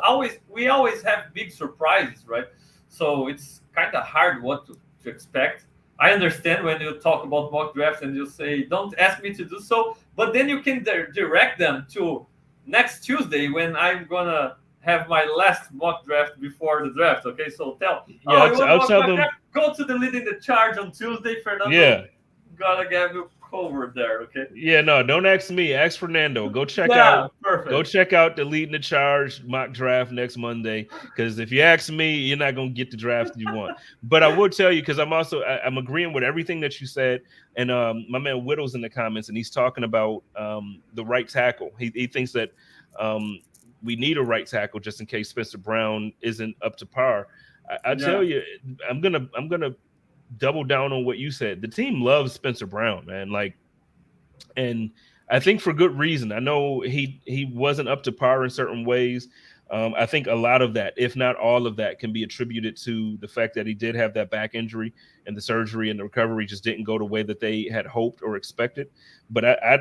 we always have big surprises, right? So it's kind of hard what to expect. I understand when you talk about mock drafts and you say, "Don't ask me to do so," but then you can direct them to next Tuesday when I'm gonna have my last mock draft before the draft. Okay, so Yeah, you want I'll mock tell them. draft? Go to the leading the charge on Tuesday, Fernando. Yeah. Gotta get you covered there. Okay. Yeah, no, don't ask me. Ask Fernando. Yeah, Go perfect. check out the Leading the Charge mock draft next Monday. Because if you ask me, you're not gonna get the draft you want. But I will tell you, because I'm agreeing with everything that you said. And my man Whittle's in the comments, and he's talking about the right tackle. He thinks that um, we need a right tackle just in case Spencer Brown isn't up to par. I tell Yeah, you, I'm gonna double down on what you said. The team loves Spencer Brown, man. Like, and I think for good reason. I know he wasn't up to par in certain ways. I think a lot of that, if not all of that, can be attributed to the fact that he did have that back injury and the surgery and the recovery just didn't go the way that they had hoped or expected. But I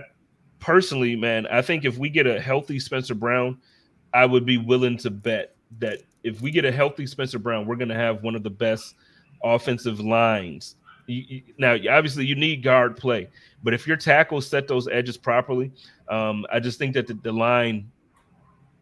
personally, man, I think if we get a healthy Spencer Brown, I would be willing to bet that if we get a healthy Spencer Brown, we're going to have one of the best offensive lines. Now, obviously, you need guard play, but if your tackles set those edges properly, I just think that the line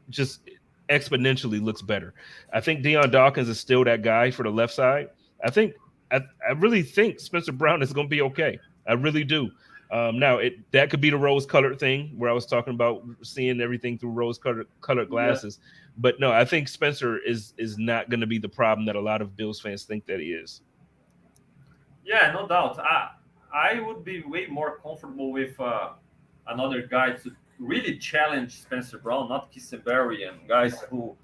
just exponentially looks better. I think Deion Dawkins is still that guy for the left side. I think I really think Spencer Brown is going to be okay. I really do. Now that could be the rose colored thing where I was talking about seeing everything through rose colored yeah, glasses. But no, I think Spencer is not going to be the problem that a lot of Bills fans think that he is. yeah, no doubt. I would be way more comfortable with another guy really challenge Spencer Brown, not Kissenberry and guys who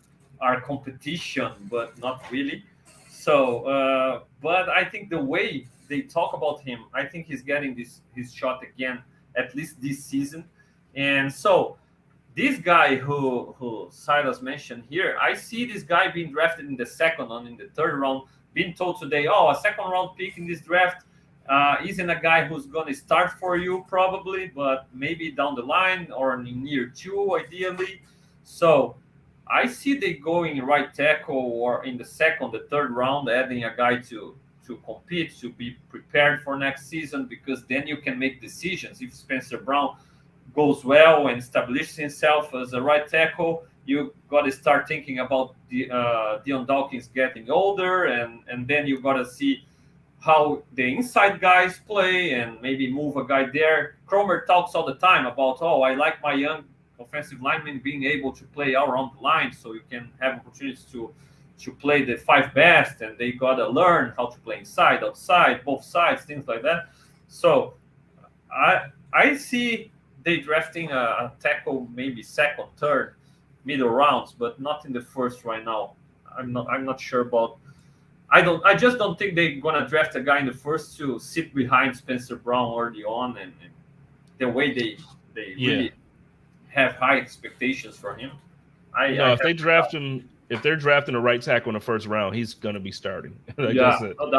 are competition, but not really. So, but I think the way they talk about him, I think he's getting his shot again, at least this season. And so, this guy who Silas mentioned here, I see this guy being drafted in the second and in the third round, being told today, oh, a second round pick in this draft isn't a guy who's going to start for you probably, but maybe down the line or in year two, ideally. So I see they going right tackle or in the second, the third round, adding a guy to compete, to be prepared for next season, because then you can make decisions. If Spencer Brown goes well and establishes himself as a right tackle, you got to start thinking about the Dion Dawkins getting older, and then you got to see how the inside guys play and maybe move a guy there. Cromer talks all the time about, oh, I like my young offensive linemen being able to play all around the line, so you can have opportunities to play the five best, and they got to learn how to play inside, outside, both sides, things like that. So I see they drafting a tackle maybe second, third, middle rounds, but not in the first right now. I'm not sure about. I just don't think they're gonna draft a guy in the first to sit behind Spencer Brown early on, and the way they really have high expectations for him. If they draft him, if they're drafting a right tackle in the first round, he's gonna be starting. No doubt. No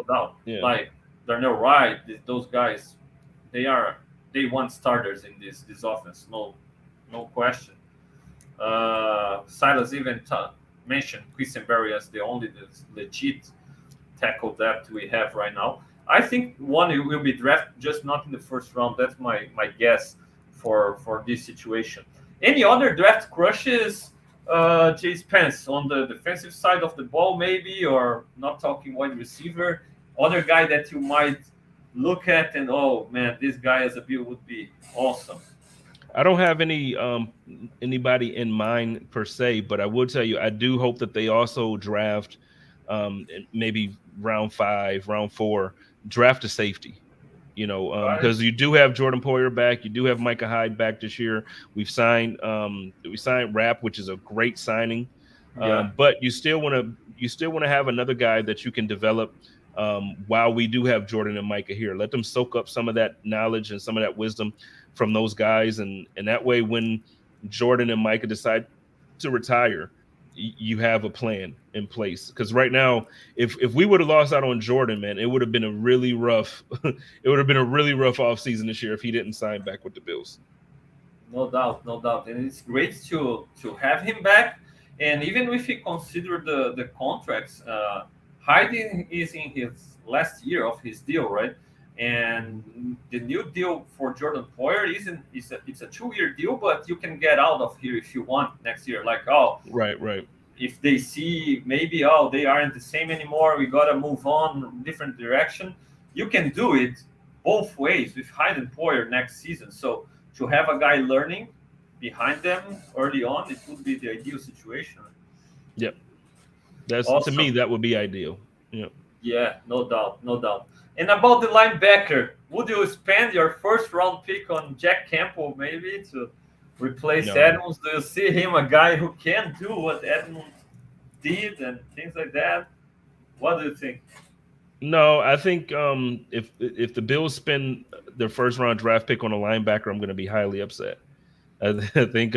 doubt. Yeah. Like Darnell Wright, those guys, they want starters in this offense. No question. Silas even mentioned Quisenberry as the only legit tackle depth we have right now. I think one will be drafted, just not in the first round. That's my guess for this situation. Any other draft crushes, Jay Spence, on the defensive side of the ball, maybe, or not talking wide receiver? Other guy that you might look at and, oh man, this guy as a Bill would be awesome. I don't have anybody in mind per se, but I will tell you, I do hope that they also draft maybe round 5, round 4, draft a safety. Because you do have Jordan Poyer back, you do have Micah Hyde back this year. We signed Rapp, which is a great signing, but you still want to have another guy that you can develop while we do have Jordan and Micah here. Let them soak up some of that knowledge and some of that wisdom from those guys, and that way when Jordan and Micah decide to retire, you have a plan in place. Because right now, if we would have lost out on Jordan, man, it would have been a really rough offseason this year if he didn't sign back with the Bills. No doubt. And it's great to have him back. And even if you consider the contracts, Hyde is in his last year of his deal, right? And the new deal for Jordan Poyer it's a 2-year deal, but you can get out of here if you want next year. Like, right. If they see maybe they aren't the same anymore, we gotta move on different direction. You can do it both ways with Hyde and Poyer next season. So to have a guy learning behind them early on, it would be the ideal situation. Yep, that's awesome. To me, that would be ideal. Yep. Yeah, no doubt. And about the linebacker, would you spend your first round pick on Jack Campbell maybe to replace Edmonds? Do you see him a guy who can do what Edmonds did and things like that? What do you think? No, I think if the Bills spend their first round draft pick on a linebacker, I'm going to be highly upset. I think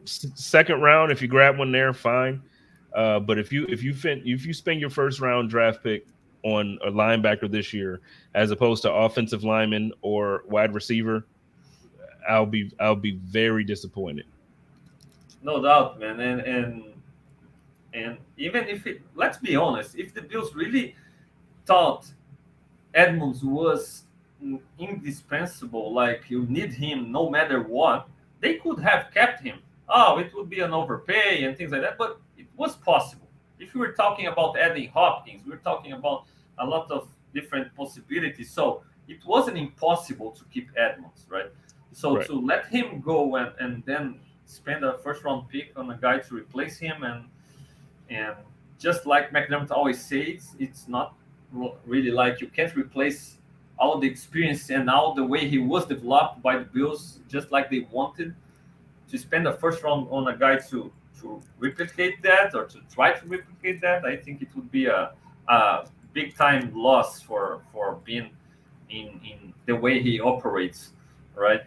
second round, if you grab one there, fine. But if you spend your first round draft pick on a linebacker this year, as opposed to offensive lineman or wide receiver, I'll be very disappointed. No doubt, man. And even if let's be honest, if the Bills really thought Edmonds was indispensable, like you need him no matter what, they could have kept him. It would be an overpay and things like that, but it was possible. If we were talking about adding Hopkins, we were talking about a lot of different possibilities. So it wasn't impossible to keep Edmonds, right? So to let him go and then spend a first round pick on a guy to replace him, and just like McDermott always says, it's not really like you can't replace all the experience and all the way he was developed by the Bills, just like they wanted, to spend the first round on a guy to replicate that or to try to replicate that, I think it would be a big time loss for Beane in the way he operates, right?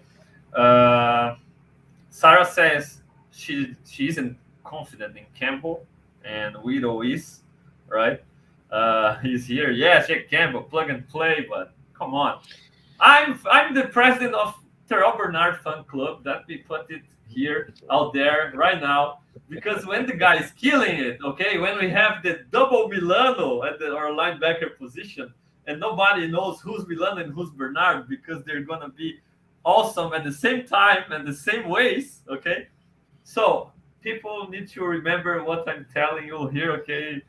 Sarah says she isn't confident in Campbell, and Widow is, right? He's here. Yeah, Jake Campbell, plug and play, but come on. I'm the president of Terrell Bernard fan club. That we put it here out there right now, because when the guy is killing it, okay, when we have the double Milano at our linebacker position, and nobody knows who's Milano and who's Bernard because they're gonna be awesome at the same time and the same ways, okay? So people need to remember what I'm telling you here, okay?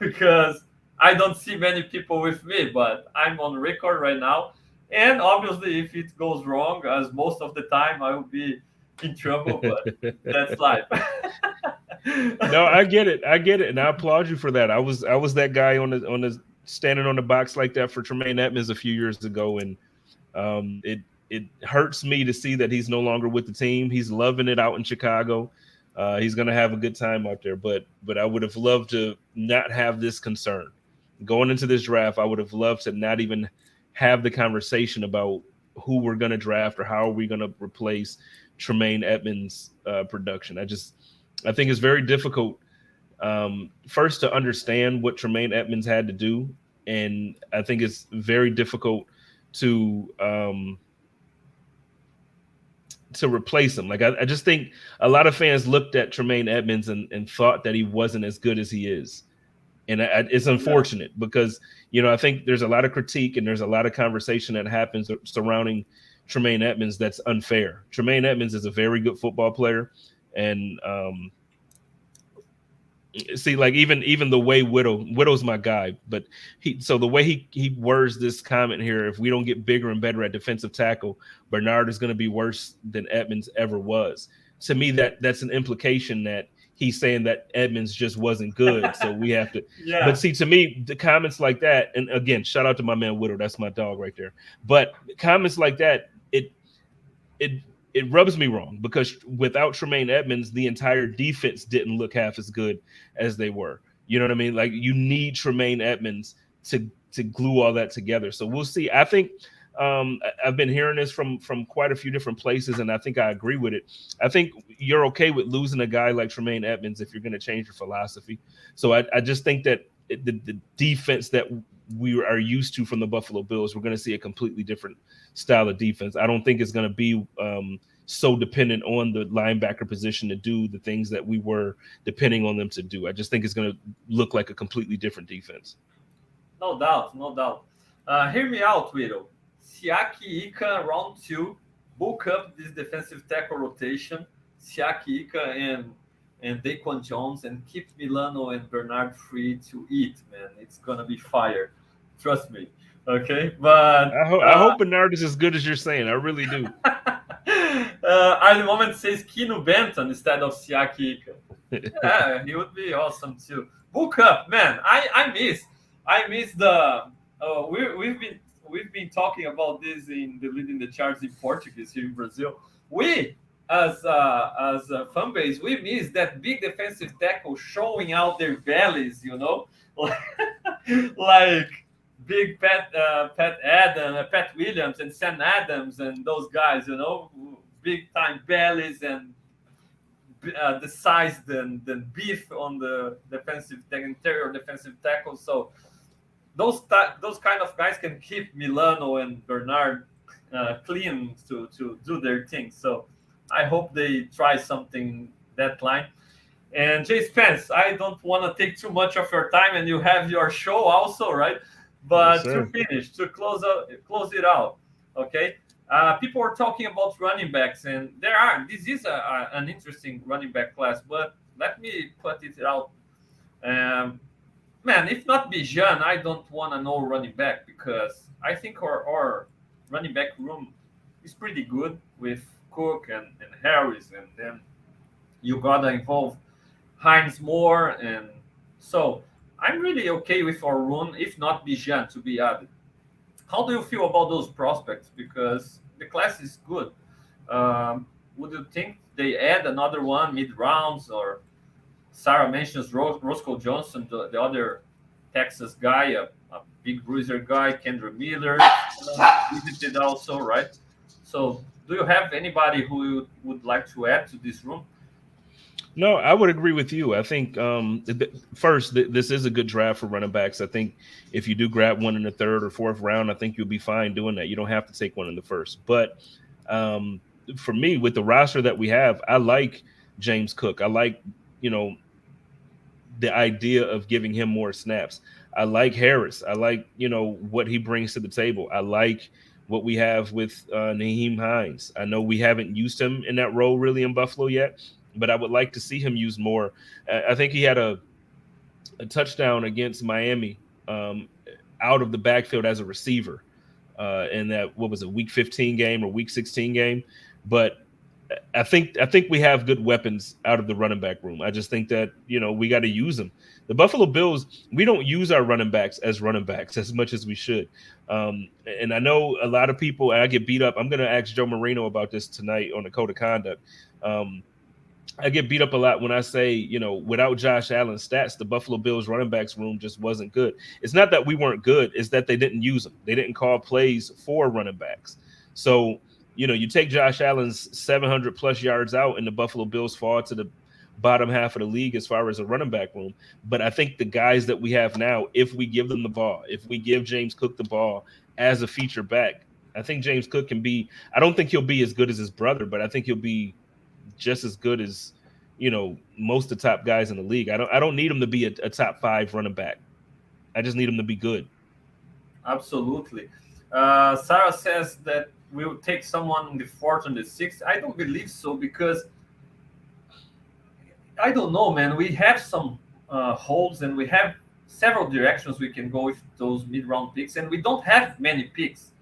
Because I don't see many people with me, but I'm on record right now. And obviously, if it goes wrong, as most of the time, I will be in trouble, but that's life. No, I get it, and I applaud you for that. I was that guy on the standing on the box like that for Tremaine Edmonds a few years ago, and it hurts me to see that he's no longer with the team. He's loving it out in Chicago. He's going to have a good time out there, but I would have loved to not have this concern going into this draft. I would have loved to not even have the conversation about who we're going to draft or how are we going to replace Tremaine Edmonds' production. I think it's very difficult first to understand what Tremaine Edmonds had to do, and I think it's very difficult to replace him. Like I just think a lot of fans looked at Tremaine Edmonds and thought that he wasn't as good as he is. And it's unfortunate because, I think there's a lot of critique and there's a lot of conversation that happens surrounding Tremaine Edmonds that's unfair. Tremaine Edmonds is a very good football player. And see, like even the way Widow's my guy, but the way he words this comment here, if we don't get bigger and better at defensive tackle, Bernard is going to be worse than Edmonds ever was. To me, that's an implication that he's saying that Edmonds just wasn't good, so we have to. Yeah. But see, to me, the comments like that, and again, shout out to my man Widow, that's my dog right there. But comments like that, it rubs me wrong because without Tremaine Edmonds, the entire defense didn't look half as good as they were. You know what I mean? Like you need Tremaine Edmonds to glue all that together. So we'll see. I think I've been hearing this from quite a few different places, and I think I agree with it. I think you're okay with losing a guy like Tremaine Edmonds if you're going to change your philosophy. So I just think that the defense that we are used to from the Buffalo Bills, we're going to see a completely different style of defense. I don't think it's going to be so dependent on the linebacker position to do the things that we were depending on them to do. I just think it's going to look like a completely different defense. No doubt. Hear me out, Widow. Siaki Ika, round 2, bulk up this defensive tackle rotation. Siaki Ika and Daquan Jones, and keep Milano and Bernard free to eat, man. It's going to be fire. Trust me. Okay? But I hope Bernard is as good as you're saying. I really do. At the moment, it says Keno Benton instead of Siaki Ika. Yeah, he would be awesome too. Bulk up, man. I miss the. We've been talking about this in the Leading the Charge in Portuguese here in Brazil. We, as a fan base, we miss that big defensive tackle showing out their bellies, like big Pat Williams and Sam Adams and those guys, big time bellies and the size than beef on the interior defensive tackle. So those kind of guys can keep Milano and Bernard clean to do their thing. So I hope they try something that line. And JSpence, I don't want to take too much of your time, and you have your show also, right? But yes, to close it out, okay? People are talking about running backs, and this is an interesting running back class. But let me put it out. Man, if not Bijan, I don't want to know running back because I think our running back room is pretty good with Cook and Harris, and then you gotta involve Hines more, and so I'm really okay with our room, if not Bijan to be added. How do you feel about those prospects? Because the class is good. Would you think they add another one mid rounds, or Sarah mentions Roscoe Johnson, the other Texas guy, a big bruiser guy, Kendra Miller visited also, right? So, do you have anybody who you would like to add to this room? No, I would agree with you. I think first, this is a good draft for running backs. I think if you do grab one in the third or fourth round, I think you'll be fine doing that. You don't have to take one in the first. But um, for me, with the roster that we have, I like James Cook. I like, you know, the idea of giving him more snaps. I like Harris. I like, you know, what he brings to the table. I like what we have with Naheem Hines. I know we haven't used him in that role really in Buffalo yet, but I would like to see him used more. I think he had a touchdown against Miami out of the backfield as a receiver in that, what was it, week 15 game or week 16 game. But I think we have good weapons out of the running back room. I just think that, you know, we got to use them. The Buffalo Bills, we don't use our running backs as much as we should. And I know a lot of people, and I get beat up. I'm going to ask Joe Marino about this tonight on the code of conduct. I get beat up a lot when I say, you know, without Josh Allen's stats, the Buffalo Bills running backs room just wasn't good. It's not that we weren't good, it's that they didn't use them. They didn't call plays for running backs. So, you know, you take Josh Allen's 700 plus yards out and the Buffalo Bills fall to the bottom half of the league as far as a running back room. But I think the guys that we have now, if we give them the ball, if we give James Cook the ball as a feature back, I think James Cook can be, I don't think he'll be as good as his brother, but I think he'll be just as good as, you know, most of the top guys in the league. I don't need him to be a top 5 running back. I just need him to be good. Absolutely. Sarah says that we'll take someone in the 4th and the 6th. I don't believe so, because I don't know, man. We have some holes, and we have several directions we can go with those mid-round picks, and we don't have many picks.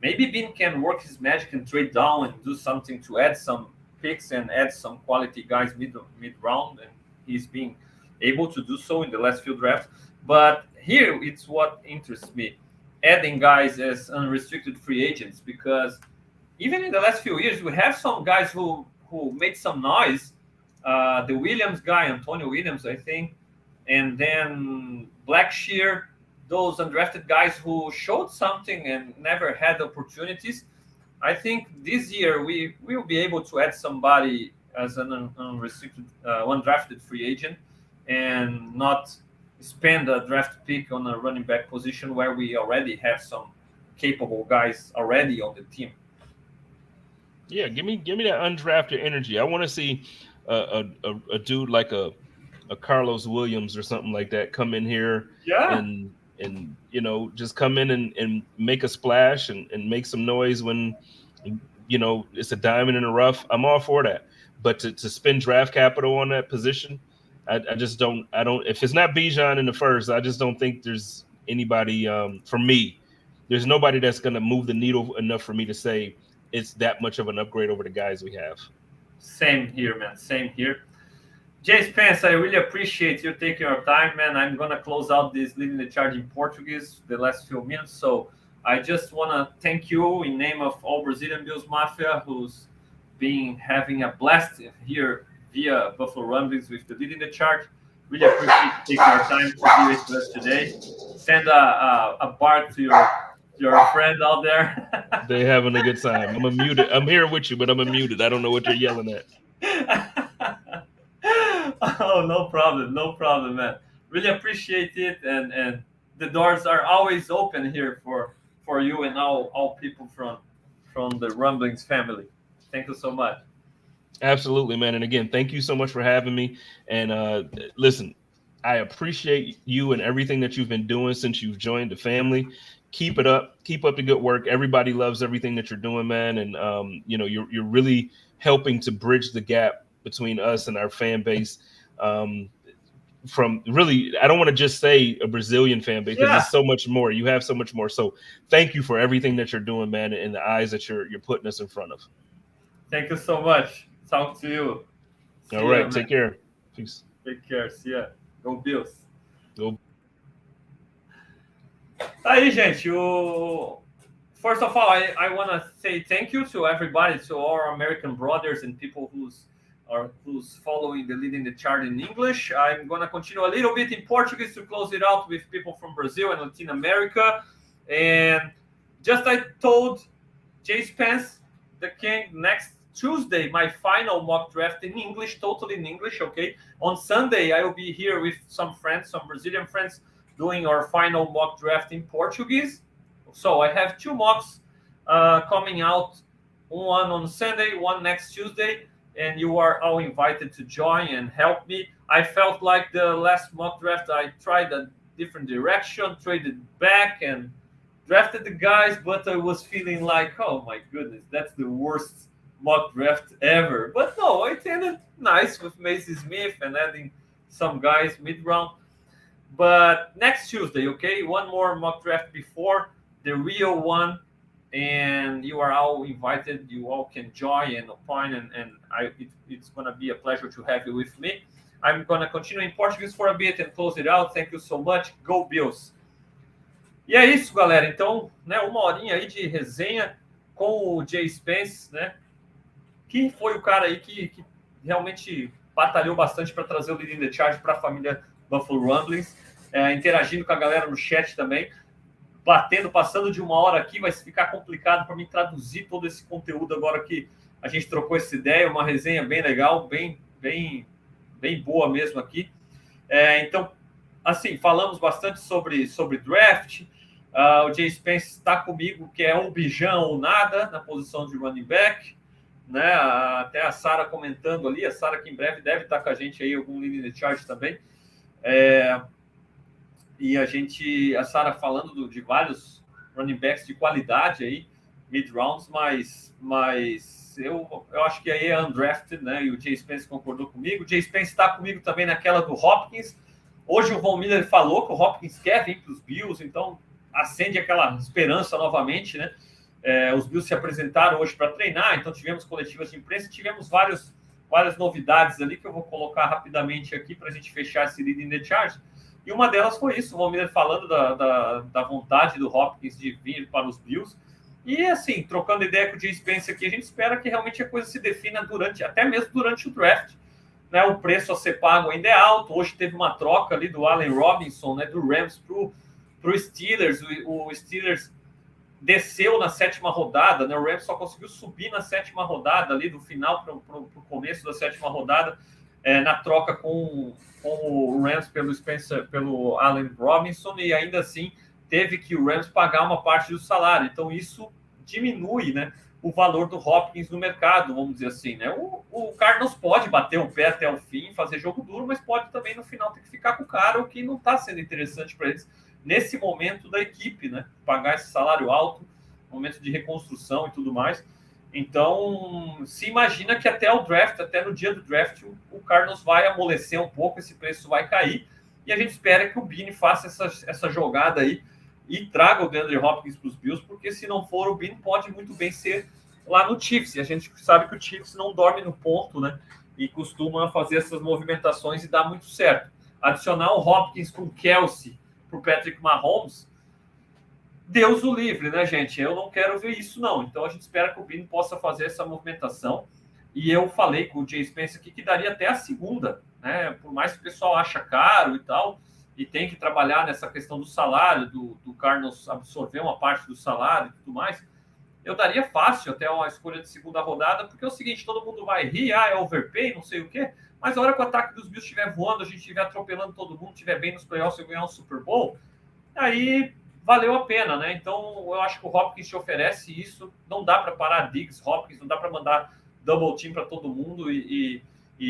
Maybe Bean can work his magic and trade down and do something to add some picks and add some quality guys mid-round, and he's being able to do so in the last few drafts. But here, it's what interests me, adding guys as unrestricted free agents, because even in the last few years, we have some guys who made some noise. The Williams guy, Antonio Williams, I think, and then Blackshear, those undrafted guys who showed something and never had opportunities. I think this year we will be able to add somebody as an unrestricted, undrafted free agent, and not spend a draft pick on a running back position where we already have some capable guys already on the team. Yeah, give me that undrafted energy. I want to see a dude like a Carlos Williams or something like that come in here and you know, just come in and make a splash and make some noise when, you know, it's a diamond in the rough. I'm all for that. But to spend draft capital on that position, I just don't. If it's not Bijan in the first, I just don't think there's anybody. For me, there's nobody that's going to move the needle enough for me to say it's that much of an upgrade over the guys we have. Same here, man. Same here. Jay Spence, I really appreciate you taking your time, man. I'm going to close out this Leading the Charge in Portuguese the last few minutes. So I just want to thank you in name of all Brazilian Bills Mafia, who's been having a blast here via Buffalo Rumblings with the Leading the Charge. Really appreciate you taking your time to be with us today. Send a bark to your friend out there. They having a good time. I'm unmuted. I'm here with you, but I'm unmuted. I don't know what you're yelling at. Oh, no problem, man. Really appreciate it, and the doors are always open here for you and all people from the Rumblings family. Thank you so much. Absolutely, man. And again, thank you so much for having me. And listen, I appreciate you and everything that you've been doing since you've joined the family. Keep it up. Keep up the good work. Everybody loves everything that you're doing, man. And you know, you're really helping to bridge the gap between us and our fan base. From really, I don't want to just say a Brazilian fan base, because there's so much more. You have so much more. So thank you for everything that you're doing, man, and the eyes that you're putting us in front of. Thank you so much. Talk to you. All right. Take care. Peace. Take care. See ya. Go Bills. Go. Aí, gente, o first of all, I want to say thank you to everybody, to our American brothers and people who's following the Leading the Chart in English. I'm going to continue a little bit in Portuguese to close it out with people from Brazil and Latin America. And just I told JSpenceTheKing next Tuesday, my final mock draft in English, totally in English, okay? On Sunday, I will be here with some friends, some Brazilian friends, doing our final mock draft in Portuguese. So I have 2 mocks coming out, one on Sunday, one next Tuesday, and you are all invited to join and help me. I felt like the last mock draft, I tried a different direction, traded back and drafted the guys, but I was feeling like, oh my goodness, that's the worst mock draft ever. But no, I ended nice with Macy Smith and adding some guys mid-round. But next Tuesday, okay, one more mock draft before the real one, and you are all invited. You all can join and opine, and it's going to be a pleasure to have you with me. I'm going to continue in Portuguese for a bit and close it out. Thank you so much. Go Bills! E é isso, galera. Então, né, uma horinha aí de resenha com o Jay Spence, né? Que foi o cara aí que realmente batalhou bastante para trazer o Leading the Charge para a família Buffalo Rumblings, interagindo com a galera no chat também, passando de 1 hora aqui, vai ficar complicado para mim traduzir todo esse conteúdo agora que a gente trocou essa ideia, uma resenha bem legal, bem boa mesmo aqui. Então, assim, falamos bastante sobre draft. O Jay Spence está comigo, que é ou bijão ou nada, na posição de running back. Né? Até a Sara comentando ali, a Sara que em breve deve estar com a gente aí, algum Leading the Charge também. E a Sara falando de vários running backs de qualidade aí, mid-rounds, mas eu acho que aí é undrafted, né? E o Jay Spence concordou comigo. O Jay Spence está comigo também naquela do Hopkins. Hoje o Von Miller falou que o Hopkins quer vir para os Bills, então acende aquela esperança novamente, né? Os Bills se apresentaram hoje para treinar, então tivemos coletivas de imprensa, tivemos várias novidades ali que eu vou colocar rapidamente aqui para a gente fechar esse Leading the Charge. E uma delas foi isso, o Von Miller falando da vontade do Hopkins de vir para os Bills. E assim, trocando ideia com o Jay Spence aqui, a gente espera que realmente a coisa se defina até mesmo durante o draft. Né? O preço a ser pago ainda é alto. Hoje teve uma troca ali do Allen Robinson, né, do Rams para o Steelers. O Steelers desceu na 7ª rodada, né? O Rams só conseguiu subir na 7ª rodada, ali do final para o começo da 7ª rodada, na troca com o Rams pelo Allen Robinson, e ainda assim teve que o Rams pagar uma parte do salário. Então isso diminui, né, o valor do Hopkins no mercado, vamos dizer assim, né? O Cardinals pode bater o pé até o fim, fazer jogo duro, mas pode também no final ter que ficar com o cara, o que não está sendo interessante para eles nesse momento da equipe, né? Pagar esse salário alto, momento de reconstrução e tudo mais. Então, se imagina que até o draft, até no dia do draft, o Cardinals vai amolecer um pouco, esse preço vai cair, e a gente espera que o Beane faça essa jogada aí e traga o DeAndre Hopkins para os Bills, porque se não for, o Beane pode muito bem ser lá no Chiefs, e a gente sabe que o Chiefs não dorme no ponto, né? E costuma fazer essas movimentações e dá muito certo. Adicionar o Hopkins com o Kelsey para o Patrick Mahomes, Deus o livre, né, gente? Eu não quero ver isso, não. Então, a gente espera que o Beane possa fazer essa movimentação. E eu falei com o Jay Spence aqui que daria até a segunda, né? Por mais que o pessoal acha caro e tal, e tem que trabalhar nessa questão do salário, do Cardinals absorver uma parte do salário e tudo mais, eu daria fácil até uma escolha de segunda rodada, porque é o seguinte, todo mundo vai rir, é overpay, não sei o quê, mas a hora que o ataque dos Bills estiver voando, a gente estiver atropelando todo mundo, estiver bem nos playoffs e ganhar um Super Bowl, aí valeu a pena, né? Então, eu acho que o Hopkins te oferece isso, não dá para parar Diggs, Hopkins, não dá para mandar double team para todo mundo e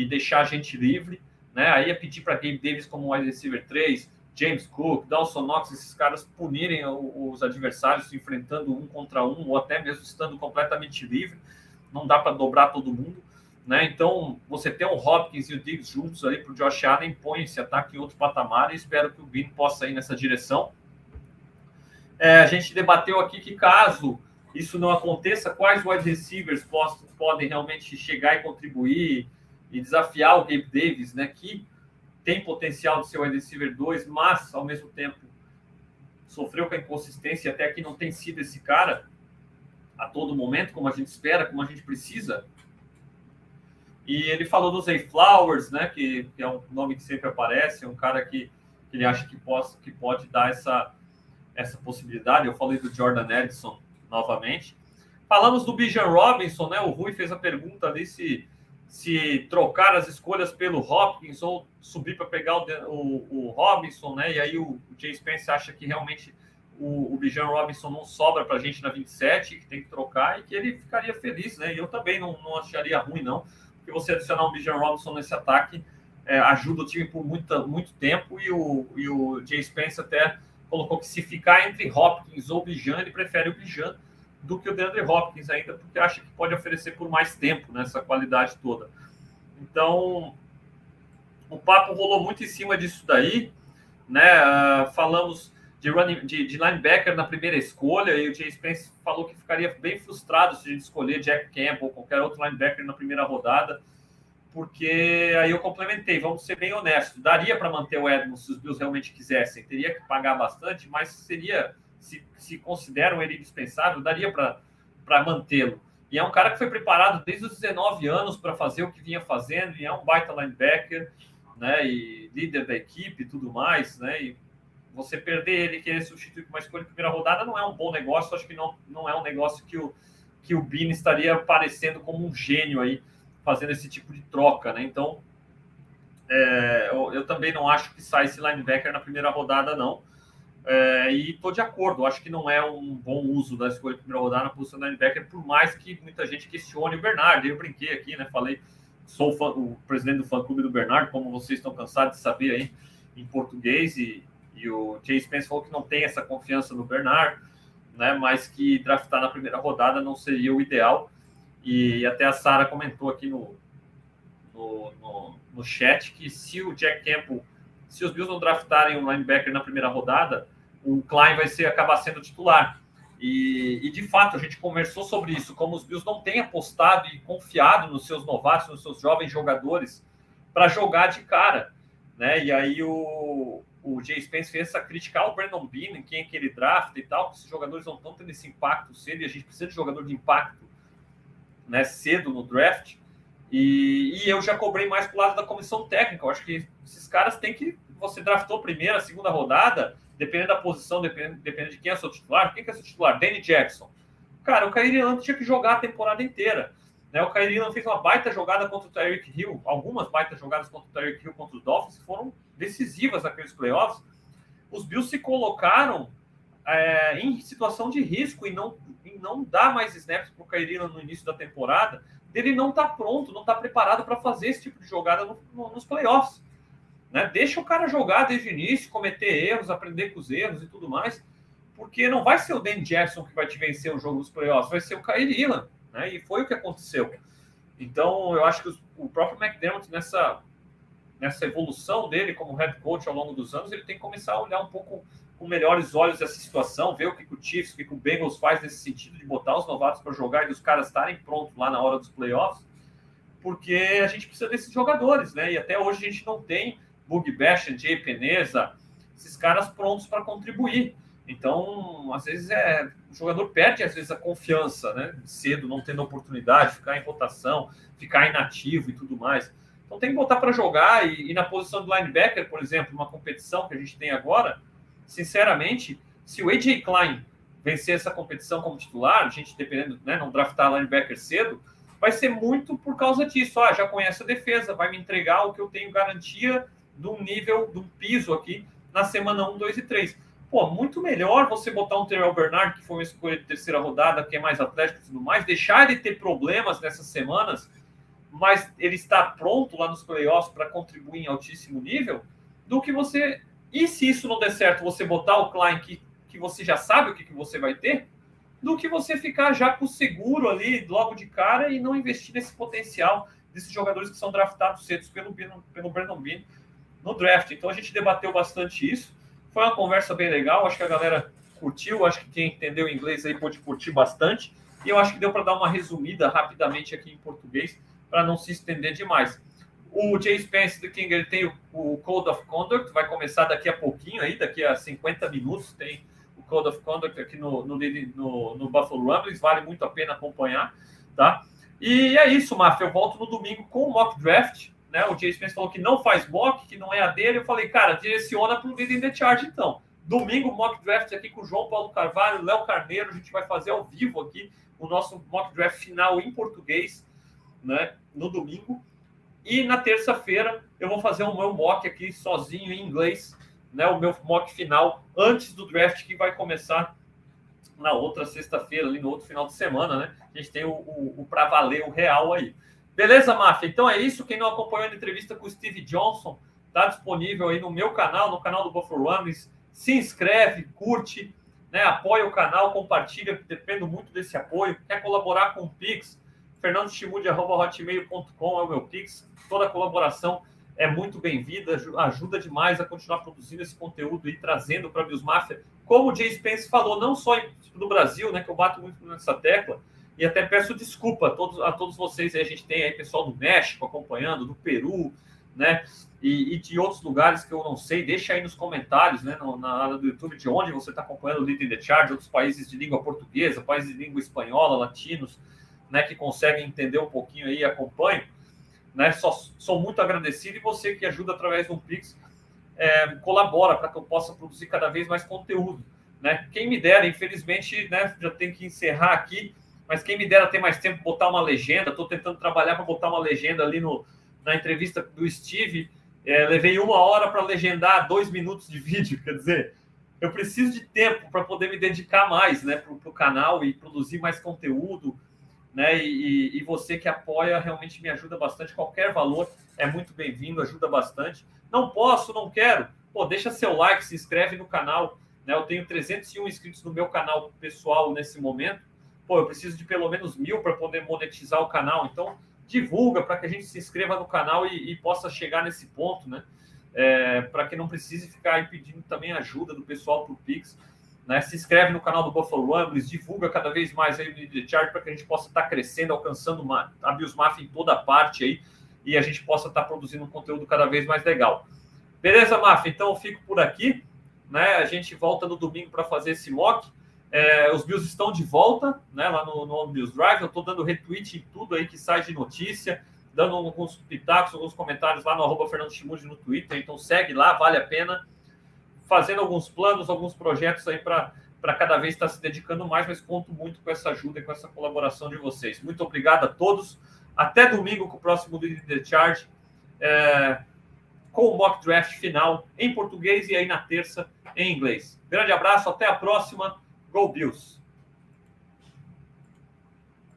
deixar a gente livre, né? Aí é pedir para Gabe Davis como wide receiver 3, James Cook, Dawson Knox, esses caras punirem os adversários se enfrentando um contra um, ou até mesmo estando completamente livre, não dá para dobrar todo mundo, né? Então, você ter o Hopkins e o Diggs juntos ali para o Josh Allen, põe esse ataque em outro patamar, e espero que o Beane possa ir nessa direção. A gente debateu aqui que caso isso não aconteça, quais wide receivers podem realmente chegar e contribuir e desafiar o Gabe Davis, né, que tem potencial de ser wide receiver 2, mas, ao mesmo tempo, sofreu com a inconsistência e até que não tem sido esse cara. a todo momento, como a gente espera, como a gente precisa. E ele falou do Zay Flowers, né, que é um nome que sempre aparece, um cara que ele acha que pode dar essa possibilidade. Eu falei do Jordan Edison novamente. Falamos do Bijan Robinson, né? O Rui fez a pergunta ali se trocar as escolhas pelo Hopkins ou subir para pegar o Robinson, né? E aí o Jay Spence acha que realmente o Bijan Robinson não sobra para a gente na 27, que tem que trocar e que ele ficaria feliz, né? E eu também não acharia ruim, não, porque você adicionar um Bijan Robinson nesse ataque ajuda o time por muito tempo e o Jay Spence até colocou que se ficar entre Hopkins ou Bijan, ele prefere o Bijan do que o DeAndre Hopkins ainda, porque acha que pode oferecer por mais tempo nessa qualidade toda. Então, o papo rolou muito em cima disso daí, né? Falamos de linebacker na primeira escolha e o Jay Spence falou que ficaria bem frustrado se a gente escolher Jack Campbell ou qualquer outro linebacker na primeira rodada, porque aí eu complementei, vamos ser bem honestos, daria para manter o Edmonds se os Bills realmente quisessem, teria que pagar bastante, mas seria... Se consideram ele indispensável, daria para mantê-lo. E é um cara que foi preparado desde os 19 anos para fazer o que vinha fazendo, e é um baita linebacker, né, e líder da equipe e tudo mais, né, e você perder ele e querer substituir com uma escolha de primeira rodada não é um bom negócio, acho que não é um negócio que o Beane estaria parecendo como um gênio aí, fazendo esse tipo de troca, né, então eu também não acho que sai esse linebacker na primeira rodada, não. E estou de acordo, acho que não é um bom uso da escolha de primeira rodada na posição da linebacker, por mais que muita gente questione o Bernard. Eu brinquei aqui, né? Falei, sou o presidente do fã-clube do Bernard, como vocês estão cansados de saber aí em português, e o Jay Spence falou que não tem essa confiança no Bernard, né? Mas que draftar na primeira rodada não seria o ideal. E até a Sara comentou aqui no chat que se o Jack Campbell, se os Bills não draftarem um linebacker na primeira rodada, o Klein vai acabar sendo titular. E de fato, a gente conversou sobre isso, como os Bills não têm apostado e confiado nos seus novatos, nos seus jovens jogadores, para jogar de cara, né? E aí o Jay Spence fez essa crítica ao Brandon Beane, quem é que ele drafta e tal, que esses jogadores não estão tendo esse impacto cedo, e a gente precisa de jogador de impacto, né, cedo no draft. E eu já cobrei mais pro lado da comissão técnica. Eu acho que esses caras têm que... Você draftou primeira, segunda rodada, dependendo da posição, dependendo de quem é seu titular. Quem que é seu titular? Danny Jackson. Cara, o Kyrie Irving tinha que jogar a temporada inteira, né? O Kyrie Irving fez uma baita jogada contra o Tyreek Hill, algumas baitas jogadas contra o Tyreek Hill, contra os Dolphins, que foram decisivas naqueles playoffs. Os Bills se colocaram em situação de risco e não dar mais snaps para o Kyrie Irving no início da temporada, dele não tá pronto, não tá preparado para fazer esse tipo de jogada nos playoffs. Né? Deixa o cara jogar desde o início, cometer erros, aprender com os erros e tudo mais, porque não vai ser o Dan Jackson que vai te vencer o jogo dos playoffs, vai ser o Kyrie Irving, né? E foi o que aconteceu. Então, eu acho que o próprio McDermott, nessa evolução dele como head coach ao longo dos anos, ele tem que começar a olhar um pouco com melhores olhos essa situação, ver o que o Chiefs, o que o Bengals faz nesse sentido de botar os novatos para jogar e dos caras estarem prontos lá na hora dos playoffs, porque a gente precisa desses jogadores, né? E até hoje a gente não tem Bug Basham, Jay Peneza, esses caras prontos para contribuir. Então, às vezes o jogador perde às vezes a confiança, né? Cedo, não tendo oportunidade, ficar em rotação, ficar inativo e tudo mais. Então tem que botar para jogar e na posição de linebacker, por exemplo, uma competição que a gente tem agora, sinceramente, se o AJ Klein vencer essa competição como titular, a gente dependendo, né, não draftar linebacker cedo, vai ser muito por causa disso. Já conhece a defesa, vai me entregar o que eu tenho garantia de um nível, de um piso aqui na semana 1, 2 e 3. Pô, muito melhor você botar um Terrell Bernard, que foi uma escolha de terceira rodada, que é mais atlético e tudo mais, deixar ele ter problemas nessas semanas, mas ele está pronto lá nos playoffs para contribuir em altíssimo nível, do que você... E se isso não der certo, você botar o Klein que você já sabe o que você vai ter, do que você ficar já com o seguro ali logo de cara e não investir nesse potencial desses jogadores que são draftados cedo pelo Brandon Beane no draft. Então a gente debateu bastante isso. Foi uma conversa bem legal, acho que a galera curtiu, acho que quem entendeu inglês aí pôde curtir bastante. E eu acho que deu para dar uma resumida rapidamente aqui em português, para não se estender demais. O JSpenceTheKing, ele tem o Code of Conduct, vai começar daqui a pouquinho, aí, daqui a 50 minutos, tem o Code of Conduct aqui no Buffalo Rumblings, vale muito a pena acompanhar, tá? E é isso, Mafia, eu volto no domingo com o mock draft, né? O JSpence falou que não faz mock, que não é a dele, eu falei, cara, direciona para o Leading the Charge, então. Domingo, mock draft aqui com o João Paulo Carvalho, Léo Carneiro, a gente vai fazer ao vivo aqui o nosso mock draft final em português, né? No domingo. E na terça-feira eu vou fazer o meu mock aqui sozinho em inglês, né? O meu mock final antes do draft que vai começar na outra sexta-feira, ali no outro final de semana, né? A gente tem o pra valer, o real aí. Beleza, Máfia? Então é isso. Quem não acompanhou a entrevista com o Steve Johnson, tá disponível aí no meu canal, no canal do Buffalo Rumblings. Se inscreve, curte, né? Apoia o canal, compartilha, dependo muito desse apoio. Quer colaborar com o Pix? fernandoschmude@hotmail.com é o meu Pix. Toda colaboração é muito bem-vinda, ajuda demais a continuar produzindo esse conteúdo e trazendo para a Bills Mafia. Como o Jay Spence falou, não só no Brasil, né, que eu bato muito nessa tecla, e até peço desculpa a todos vocês. A gente tem aí pessoal do México acompanhando, do Peru, né, e de outros lugares que eu não sei. Deixa aí nos comentários, né, na área do YouTube, de onde você está acompanhando o Leading the Charge, outros países de língua portuguesa, países de língua espanhola, latinos, né, que conseguem entender um pouquinho aí e acompanham, né? Sou muito agradecido, e você que ajuda através do Pix, colabora para que eu possa produzir cada vez mais conteúdo, né? Quem me dera, infelizmente, né, já tenho que encerrar aqui, mas quem me dera ter mais tempo, botar uma legenda. Estou tentando trabalhar para botar uma legenda ali na entrevista do Steve. Levei 1 hora para legendar 2 minutos de vídeo, quer dizer, eu preciso de tempo para poder me dedicar mais, né, para o canal e produzir mais conteúdo, né? E você que apoia realmente me ajuda bastante. Qualquer valor é muito bem-vindo, ajuda bastante. Não posso, não quero, pô, deixa seu like, se inscreve no canal, né? Eu tenho 301 inscritos no meu canal pessoal nesse momento. Pô, eu preciso de pelo menos 1.000 para poder monetizar o canal. Então divulga para que a gente se inscreva no canal e possa chegar nesse ponto, né? Para que não precise ficar aí pedindo também ajuda do pessoal para o Pix. Né? Se inscreve no canal do Buffalo Rumblings, divulga cada vez mais aí o Leading the Charge para que a gente possa estar crescendo, alcançando a Bills Mafia em toda parte aí, e a gente possa estar produzindo um conteúdo cada vez mais legal. Beleza, Mafia? Então eu fico por aqui, né? A gente volta no domingo para fazer esse mock. Os Bills estão de volta, né? Lá no Bills Drive. Eu estou dando retweet em tudo aí que sai de notícia, dando alguns pitacos, alguns comentários lá no @Fernando Schmude no Twitter. Então segue lá, vale a pena. Fazendo alguns planos, alguns projetos aí para cada vez estar se dedicando mais, mas conto muito com essa ajuda e com essa colaboração de vocês. Muito obrigado a todos. Até domingo com o próximo Leading the Charge, com o mock draft final em português e aí na terça em inglês. Grande abraço, até a próxima. Go Bills!